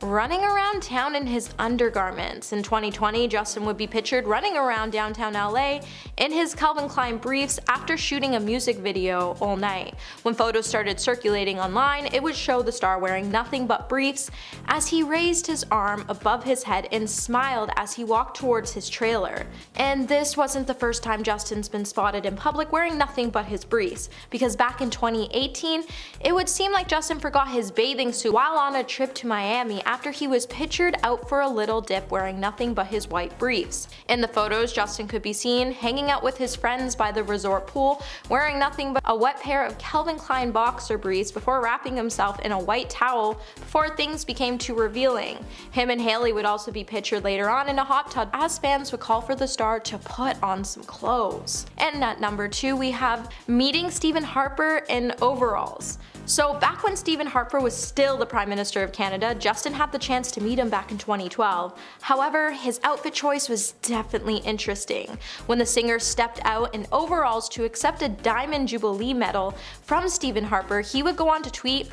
running around town in his undergarments. In 2020, Justin would be pictured running around downtown LA in his Calvin Klein briefs after shooting a music video all night. When photos started circulating online, it would show the star wearing nothing but briefs as he raised his arm above his head and smiled as he walked towards his trailer. And this wasn't the first time Justin's been spotted in public wearing nothing but his briefs, because back in 2018, it would seem like Justin forgot his bathing suit while on a trip to Miami after he was pictured out for a little dip wearing nothing but his white briefs. In the photos, Justin could be seen hanging out with his friends by the resort pool, wearing nothing but a wet pair of Calvin Klein boxer briefs before wrapping himself in a white towel before things became too revealing. Him and Hailey would also be pictured later on in a hot tub as fans would call for the star to put on some clothes. And at number 2, we have meeting Stephen Harper in overalls. So back when Stephen Harper was still the Prime Minister of Canada, Justin had the chance to meet him back in 2012. However, his outfit choice was definitely interesting. When the singer stepped out in overalls to accept a Diamond Jubilee medal from Stephen Harper, he would go on to tweet,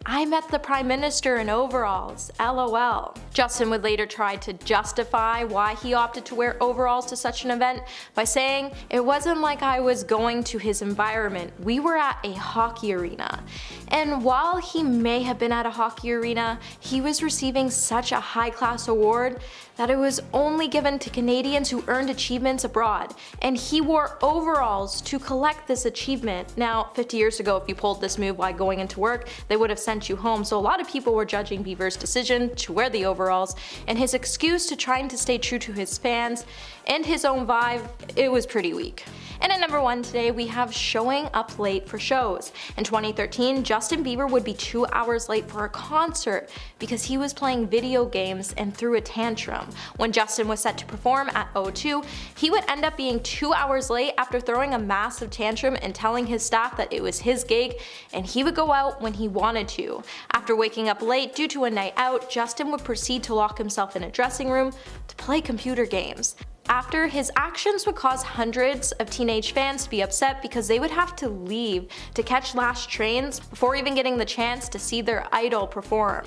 "I met the Prime Minister in overalls, LOL." Justin would later try to justify why he opted to wear overalls to such an event by saying, "It wasn't like I was going to his environment, we were at a hockey arena." And while he may have been at a hockey arena, he was receiving such a high-class award that it was only given to Canadians who earned achievements abroad, and he wore overalls to collect this achievement. Now, 50 years ago, if you pulled this move while going into work, they would have sent you home, so a lot of people were judging Bieber's decision to wear the overalls, and his excuse to trying to stay true to his fans and his own vibe, it was pretty weak. And at number 1 today, we have showing up late for shows. In 2013, Justin Bieber would be 2 hours late for a concert because he was playing video games and threw a tantrum. When Justin was set to perform at O2, he would end up being 2 hours late after throwing a massive tantrum and telling his staff that it was his gig and he would go out when he wanted to. After waking up late due to a night out, Justin would proceed to lock himself in a dressing room to play computer games. After, his actions would cause hundreds of teenage fans to be upset because they would have to leave to catch last trains before even getting the chance to see their idol perform.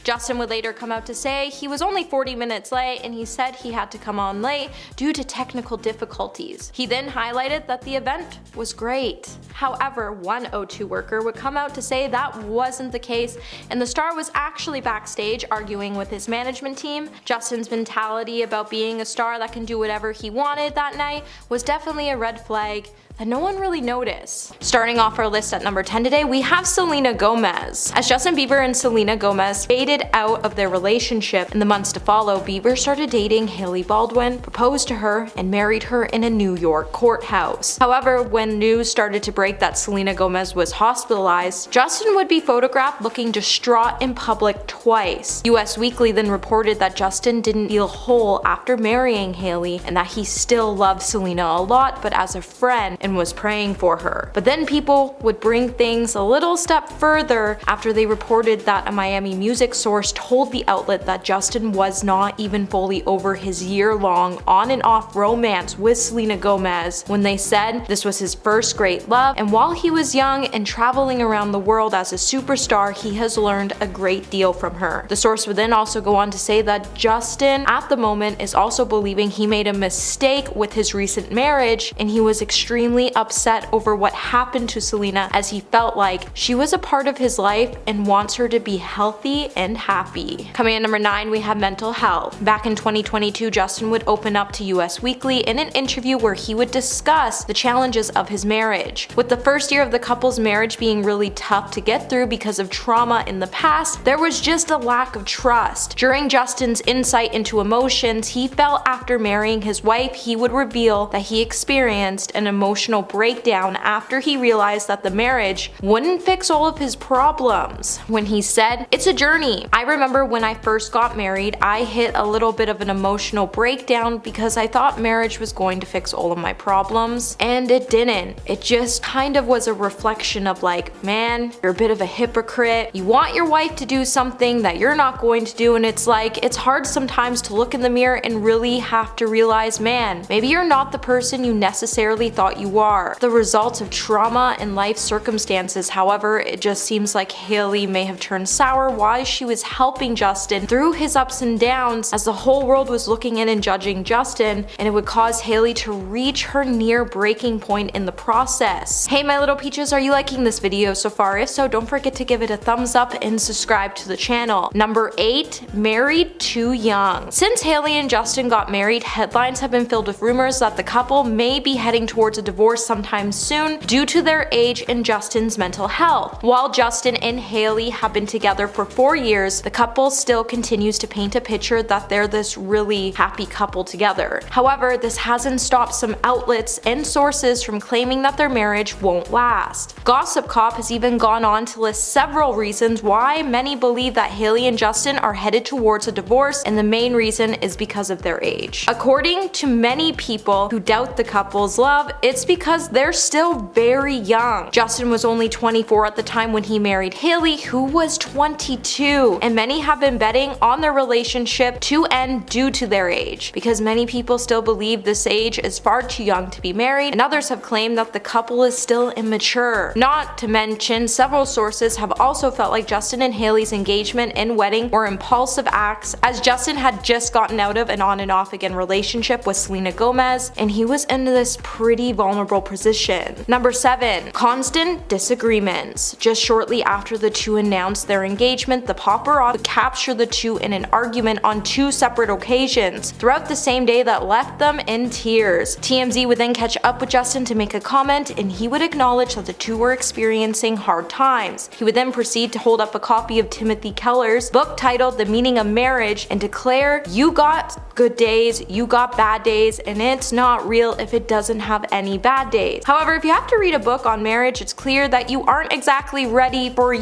Justin would later come out to say he was only 40 minutes late, and he said he had to come on late due to technical difficulties. He then highlighted that the event was great. However, one O2 worker would come out to say that wasn't the case, and the star was actually backstage arguing with his management team. Justin's mentality about being a star that can do whatever he wanted that night was definitely a red flag that no one really noticed. Starting off our list at number 10 today, we have Selena Gomez. As Justin Bieber and Selena Gomez faded out of their relationship in the months to follow, Bieber started dating Hailey Baldwin, proposed to her, and married her in a New York courthouse. However, when news started to break that Selena Gomez was hospitalized, Justin would be photographed looking distraught in public twice. US Weekly then reported that Justin didn't feel whole after marrying Hailey and that he still loved Selena a lot, but as a friend, and was praying for her. But then people would bring things a little step further after they reported that a Miami music source told the outlet that Justin was not even fully over his year-long on and off romance with Selena Gomez when they said this was his first great love, and while he was young and traveling around the world as a superstar, he has learned a great deal from her. The source would then also go on to say that Justin at the moment is also believing he made a mistake with his recent marriage, and he was extremely upset over what happened to Selena, as he felt like she was a part of his life and wants her to be healthy and happy. Coming in number 9, we have mental health. Back in 2022, Justin would open up to US Weekly in an interview where he would discuss the challenges of his marriage. With the first year of the couple's marriage being really tough to get through because of trauma in the past, there was just a lack of trust. During Justin's insight into emotions, he felt after marrying his wife, he would reveal that he experienced an emotional breakdown after he realized that the marriage wouldn't fix all of his problems. When he said, "It's a journey. I remember when I first got married, I hit a little bit of an emotional breakdown because I thought marriage was going to fix all of my problems, and it didn't. It just kind of was a reflection of like, man, you're a bit of a hypocrite. You want your wife to do something that you're not going to do, and it's like, it's hard sometimes to look in the mirror and really have to realize, man, maybe you're not the person you necessarily thought you are." The results of trauma and life circumstances, however, it just seems like Hailey may have turned sour while she was helping Justin through his ups and downs, as the whole world was looking in and judging Justin, and it would cause Hailey to reach her near breaking point in the process. Hey my little peaches, are you liking this video so far? If so, don't forget to give it a thumbs up and subscribe to the channel. Number 8, married too young. Since Hailey and Justin got married, headlines have been filled with rumors that the couple may be heading towards a divorce sometime soon due to their age and Justin's mental health. While Justin and Hailey have been together for 4 years, the couple still continues to paint a picture that they're this really happy couple together. However, this hasn't stopped some outlets and sources from claiming that their marriage won't last. Gossip Cop has even gone on to list several reasons why many believe that Hailey and Justin are headed towards a divorce, and the main reason is because of their age. According to many people who doubt the couple's love, it's because they're still very young. Justin was only 24 at the time when he married Hailey, who was 22, and many have been betting on their relationship to end due to their age, because many people still believe this age is far too young to be married, and others have claimed that the couple is still immature. Not to mention, several sources have also felt like Justin and Hailey's engagement and wedding were impulsive acts, as Justin had just gotten out of an on and off again relationship with Selena Gomez, and he was in this pretty vulnerable position. Number 7. Constant disagreements. Just shortly after the two announced their engagement, the paparazzi would capture the two in an argument on 2 separate occasions throughout the same day that left them in tears. TMZ would then catch up with Justin to make a comment, and he would acknowledge that the two were experiencing hard times. He would then proceed to hold up a copy of Timothy Keller's book titled The Meaning of Marriage and declare, "You got good days, you got bad days, and it's not real if it doesn't have any bad days." However, if you have to read a book on marriage, it's clear that you aren't exactly ready for,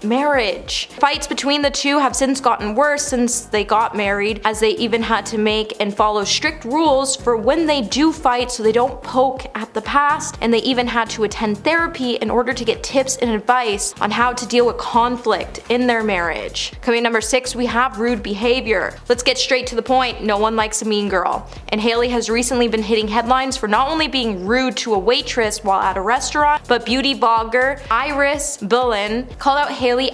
marriage. Fights between the two have since gotten worse since they got married, as they even had to make and follow strict rules for when they do fight so they don't poke at the past, and they even had to attend therapy in order to get tips and advice on how to deal with conflict in their marriage. Coming number 6, we have rude behavior. Let's get straight to the point. No one likes a mean girl, and Hailey has recently been hitting headlines for not only being rude to a waitress while at a restaurant, but beauty blogger Iris Bieber called out Hailey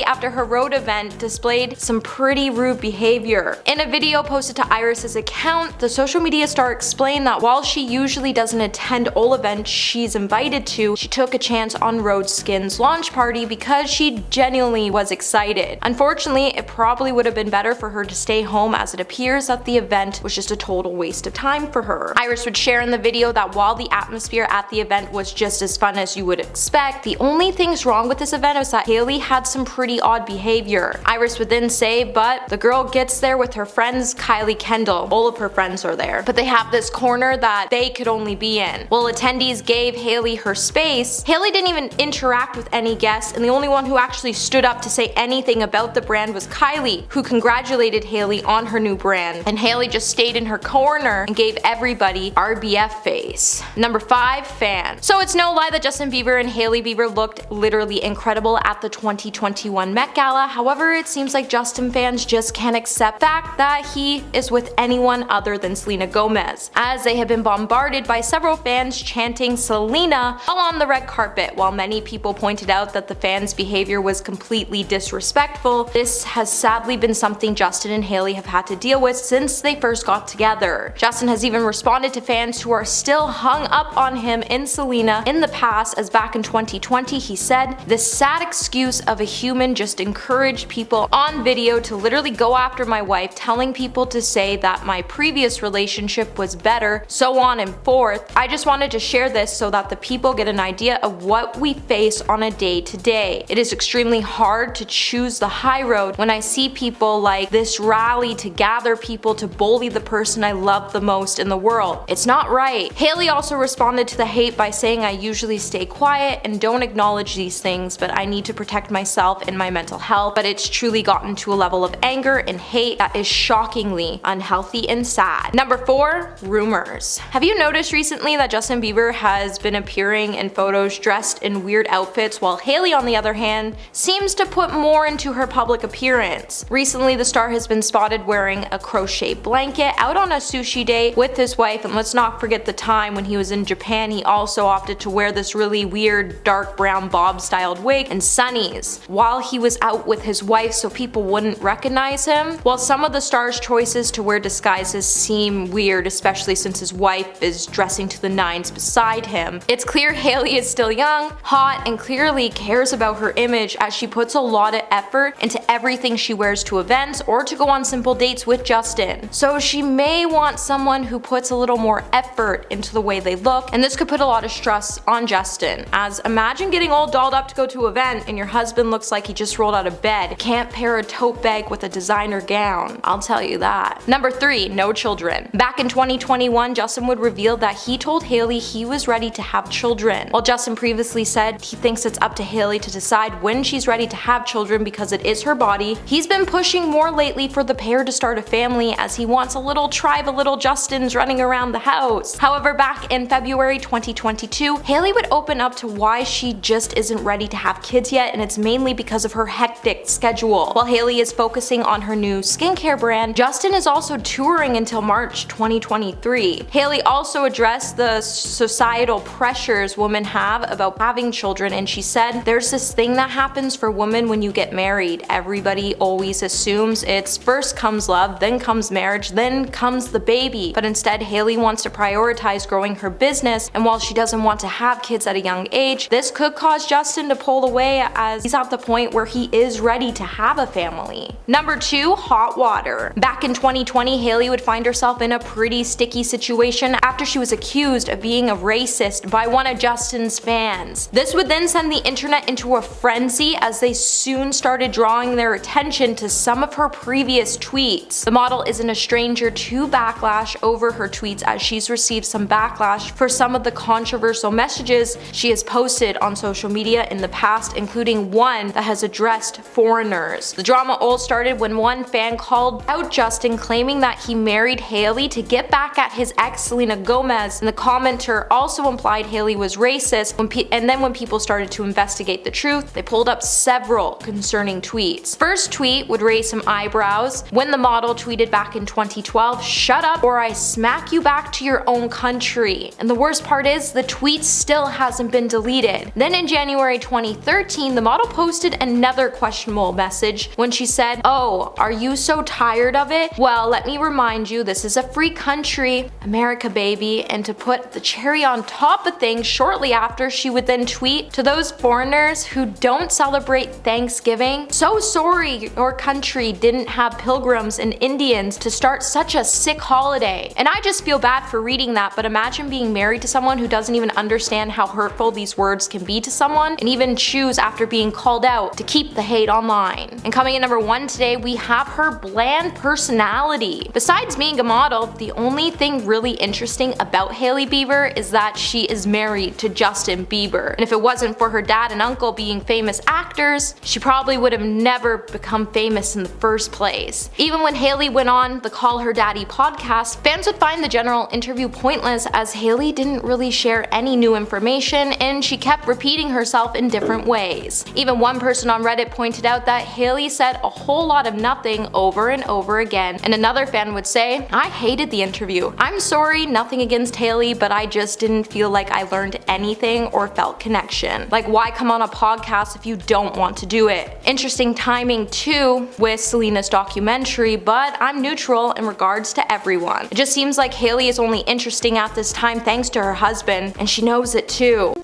after her road event displayed some pretty rude behavior. In a video posted to Iris's account, the social media star explained that while she usually doesn't attend all events she's invited to, she took a chance on Rhode Skin's launch party because she genuinely was excited. Unfortunately, it probably would have been better for her to stay home, as it appears that the event was just a total waste of time for her. Iris would share in the video that while the atmosphere at the event was just as fun as you would expect, the only things wrong with this event was that Hailey had some pretty odd behavior. Iris would then say, but the girl gets there with her friends Kylie Kendall. All of her friends are there, but they have this corner that they could only be in. While attendees gave Hailey her space, Hailey didn't even interact with any guests, and the only one who actually stood up to say anything about the brand was Kylie, who congratulated Hailey on her new brand, and Hailey just stayed in her corner and gave everybody RBF face. Number 5, fans. So it's no lie that Justin Bieber and Hailey Bieber looked literally incredible at the 2021 Met Gala. However, it seems like Justin fans just can't accept the fact that he is with anyone other than Selena Gomez, as they have been bombarded by several fans chanting Selena while on the red carpet. While many people pointed out that the fans' behavior was completely disrespectful, this has sadly been something Justin and Hailey have had to deal with since they first got together. Justin has even responded to fans who are still hung up on him and Selena in the past, as back in 2020 he said, "This sad excuse of a human just encouraged people on video to literally go after my wife, telling people to say that my previous relationship was better, so on and forth. I just wanted to share this so that the people get an idea of what we face on a day to day. It is extremely hard to choose the high road when I see people like this rally to gather people to bully the person I love the most in the world. It's not right." Hailey also responded to the hate by saying, "I usually stay quiet and don't acknowledge these things, but I need to protect myself and my mental health, but it's truly gotten to a level of anger and hate that is shockingly unhealthy and sad." Number 4, rumors. Have you noticed recently that Justin Bieber has been appearing in photos dressed in weird outfits, while Hailey, on the other hand, seems to put more into her public appearance? Recently, the star has been spotted wearing a crochet blanket out on a sushi date with his wife, and let's not forget the time when he was in Japan he also opted to wear this really weird dark brown bob styled wig and sunnies while he was out with his wife so people wouldn't recognize him. While some of the star's choices to wear disguises seem weird, especially since his wife is dressing to the nines beside him, it's clear Hailey is still young, hot, and clearly cares about her image, as she puts a lot of effort into everything she wears to events or to go on simple dates with Justin. So she may want someone who puts a little more effort into the way they look, and this could put a lot of stress on Justin, as imagine Imagine getting all dolled up to go to an event and your husband looks like he just rolled out of bed. Can't pair a tote bag with a designer gown. I'll tell you that. Number 3, no children. Back in 2021, Justin would reveal that he told Hailey he was ready to have children. While Justin previously said he thinks it's up to Hailey to decide when she's ready to have children because it is her body, he's been pushing more lately for the pair to start a family as he wants a little tribe of little Justins running around the house. However, back in February 2022, Hailey would open up to why she just isn't ready to have kids yet, and it's mainly because of her hectic schedule. While Hailey is focusing on her new skincare brand, Justin is also touring until March 2023. Hailey also addressed the societal pressures women have about having children, and she said, "There's this thing that happens for women when you get married. Everybody always assumes it's first comes love, then comes marriage, then comes the baby." But instead, Hailey wants to prioritize growing her business, and while she doesn't want to have kids at a young age, this could cause Justin to pull away as he's at the point where he is ready to have a family. Number 2, hot water. Back in 2020, Hailey would find herself in a pretty sticky situation after she was accused of being a racist by one of Justin's fans. This would then send the internet into a frenzy as they soon started drawing their attention to some of her previous tweets. The model isn't a stranger to backlash over her tweets, as she's received some backlash for some of the controversial messages she has posted on social media in the past, including one that has addressed foreigners. The drama all started when one fan called out Justin, claiming that he married Hailey to get back at his ex Selena Gomez, and the commenter also implied Hailey was racist. And then when people started to investigate the truth, they pulled up several concerning tweets. First tweet would raise some eyebrows when the model tweeted back in 2012, "Shut up or I smack you back to your own country." And the worst part is the tweet still hasn't been deleted. Then in January 2013, the model posted another questionable message when she said, "Oh, are you so tired of it? Well, let me remind you, this is a free country, America baby." And to put the cherry on top of things, shortly after, she would then tweet, "To those foreigners who don't celebrate Thanksgiving, so sorry your country didn't have pilgrims and Indians to start such a sick holiday." And I just feel bad for reading that, but imagine being married to someone who doesn't even understand how hurtful these words can be to someone, and even choose after being called out to keep the hate online. And coming in number 1 today, we have her bland personality. Besides being a model, the only thing really interesting about Hailey Bieber is that she is married to Justin Bieber. And if it wasn't for her dad and uncle being famous actors, she probably would have never become famous in the first place. Even when Hailey went on the Call Her Daddy podcast, fans would find the general interview pointless as Hailey didn't really share any new information and she kept repeating herself in different ways. Even one person on Reddit pointed out that Hailey said a whole lot of nothing over and over again, and another fan would say, "I hated the interview. I'm sorry, nothing against Hailey, but I just didn't feel like I learned anything or felt connection. Like, why come on a podcast if you don't want to do it?" Interesting timing too with Selena's documentary, but I'm neutral in regards to everyone. It just seems like Hailey is only interesting at this time thanks to her husband, and she knows it too.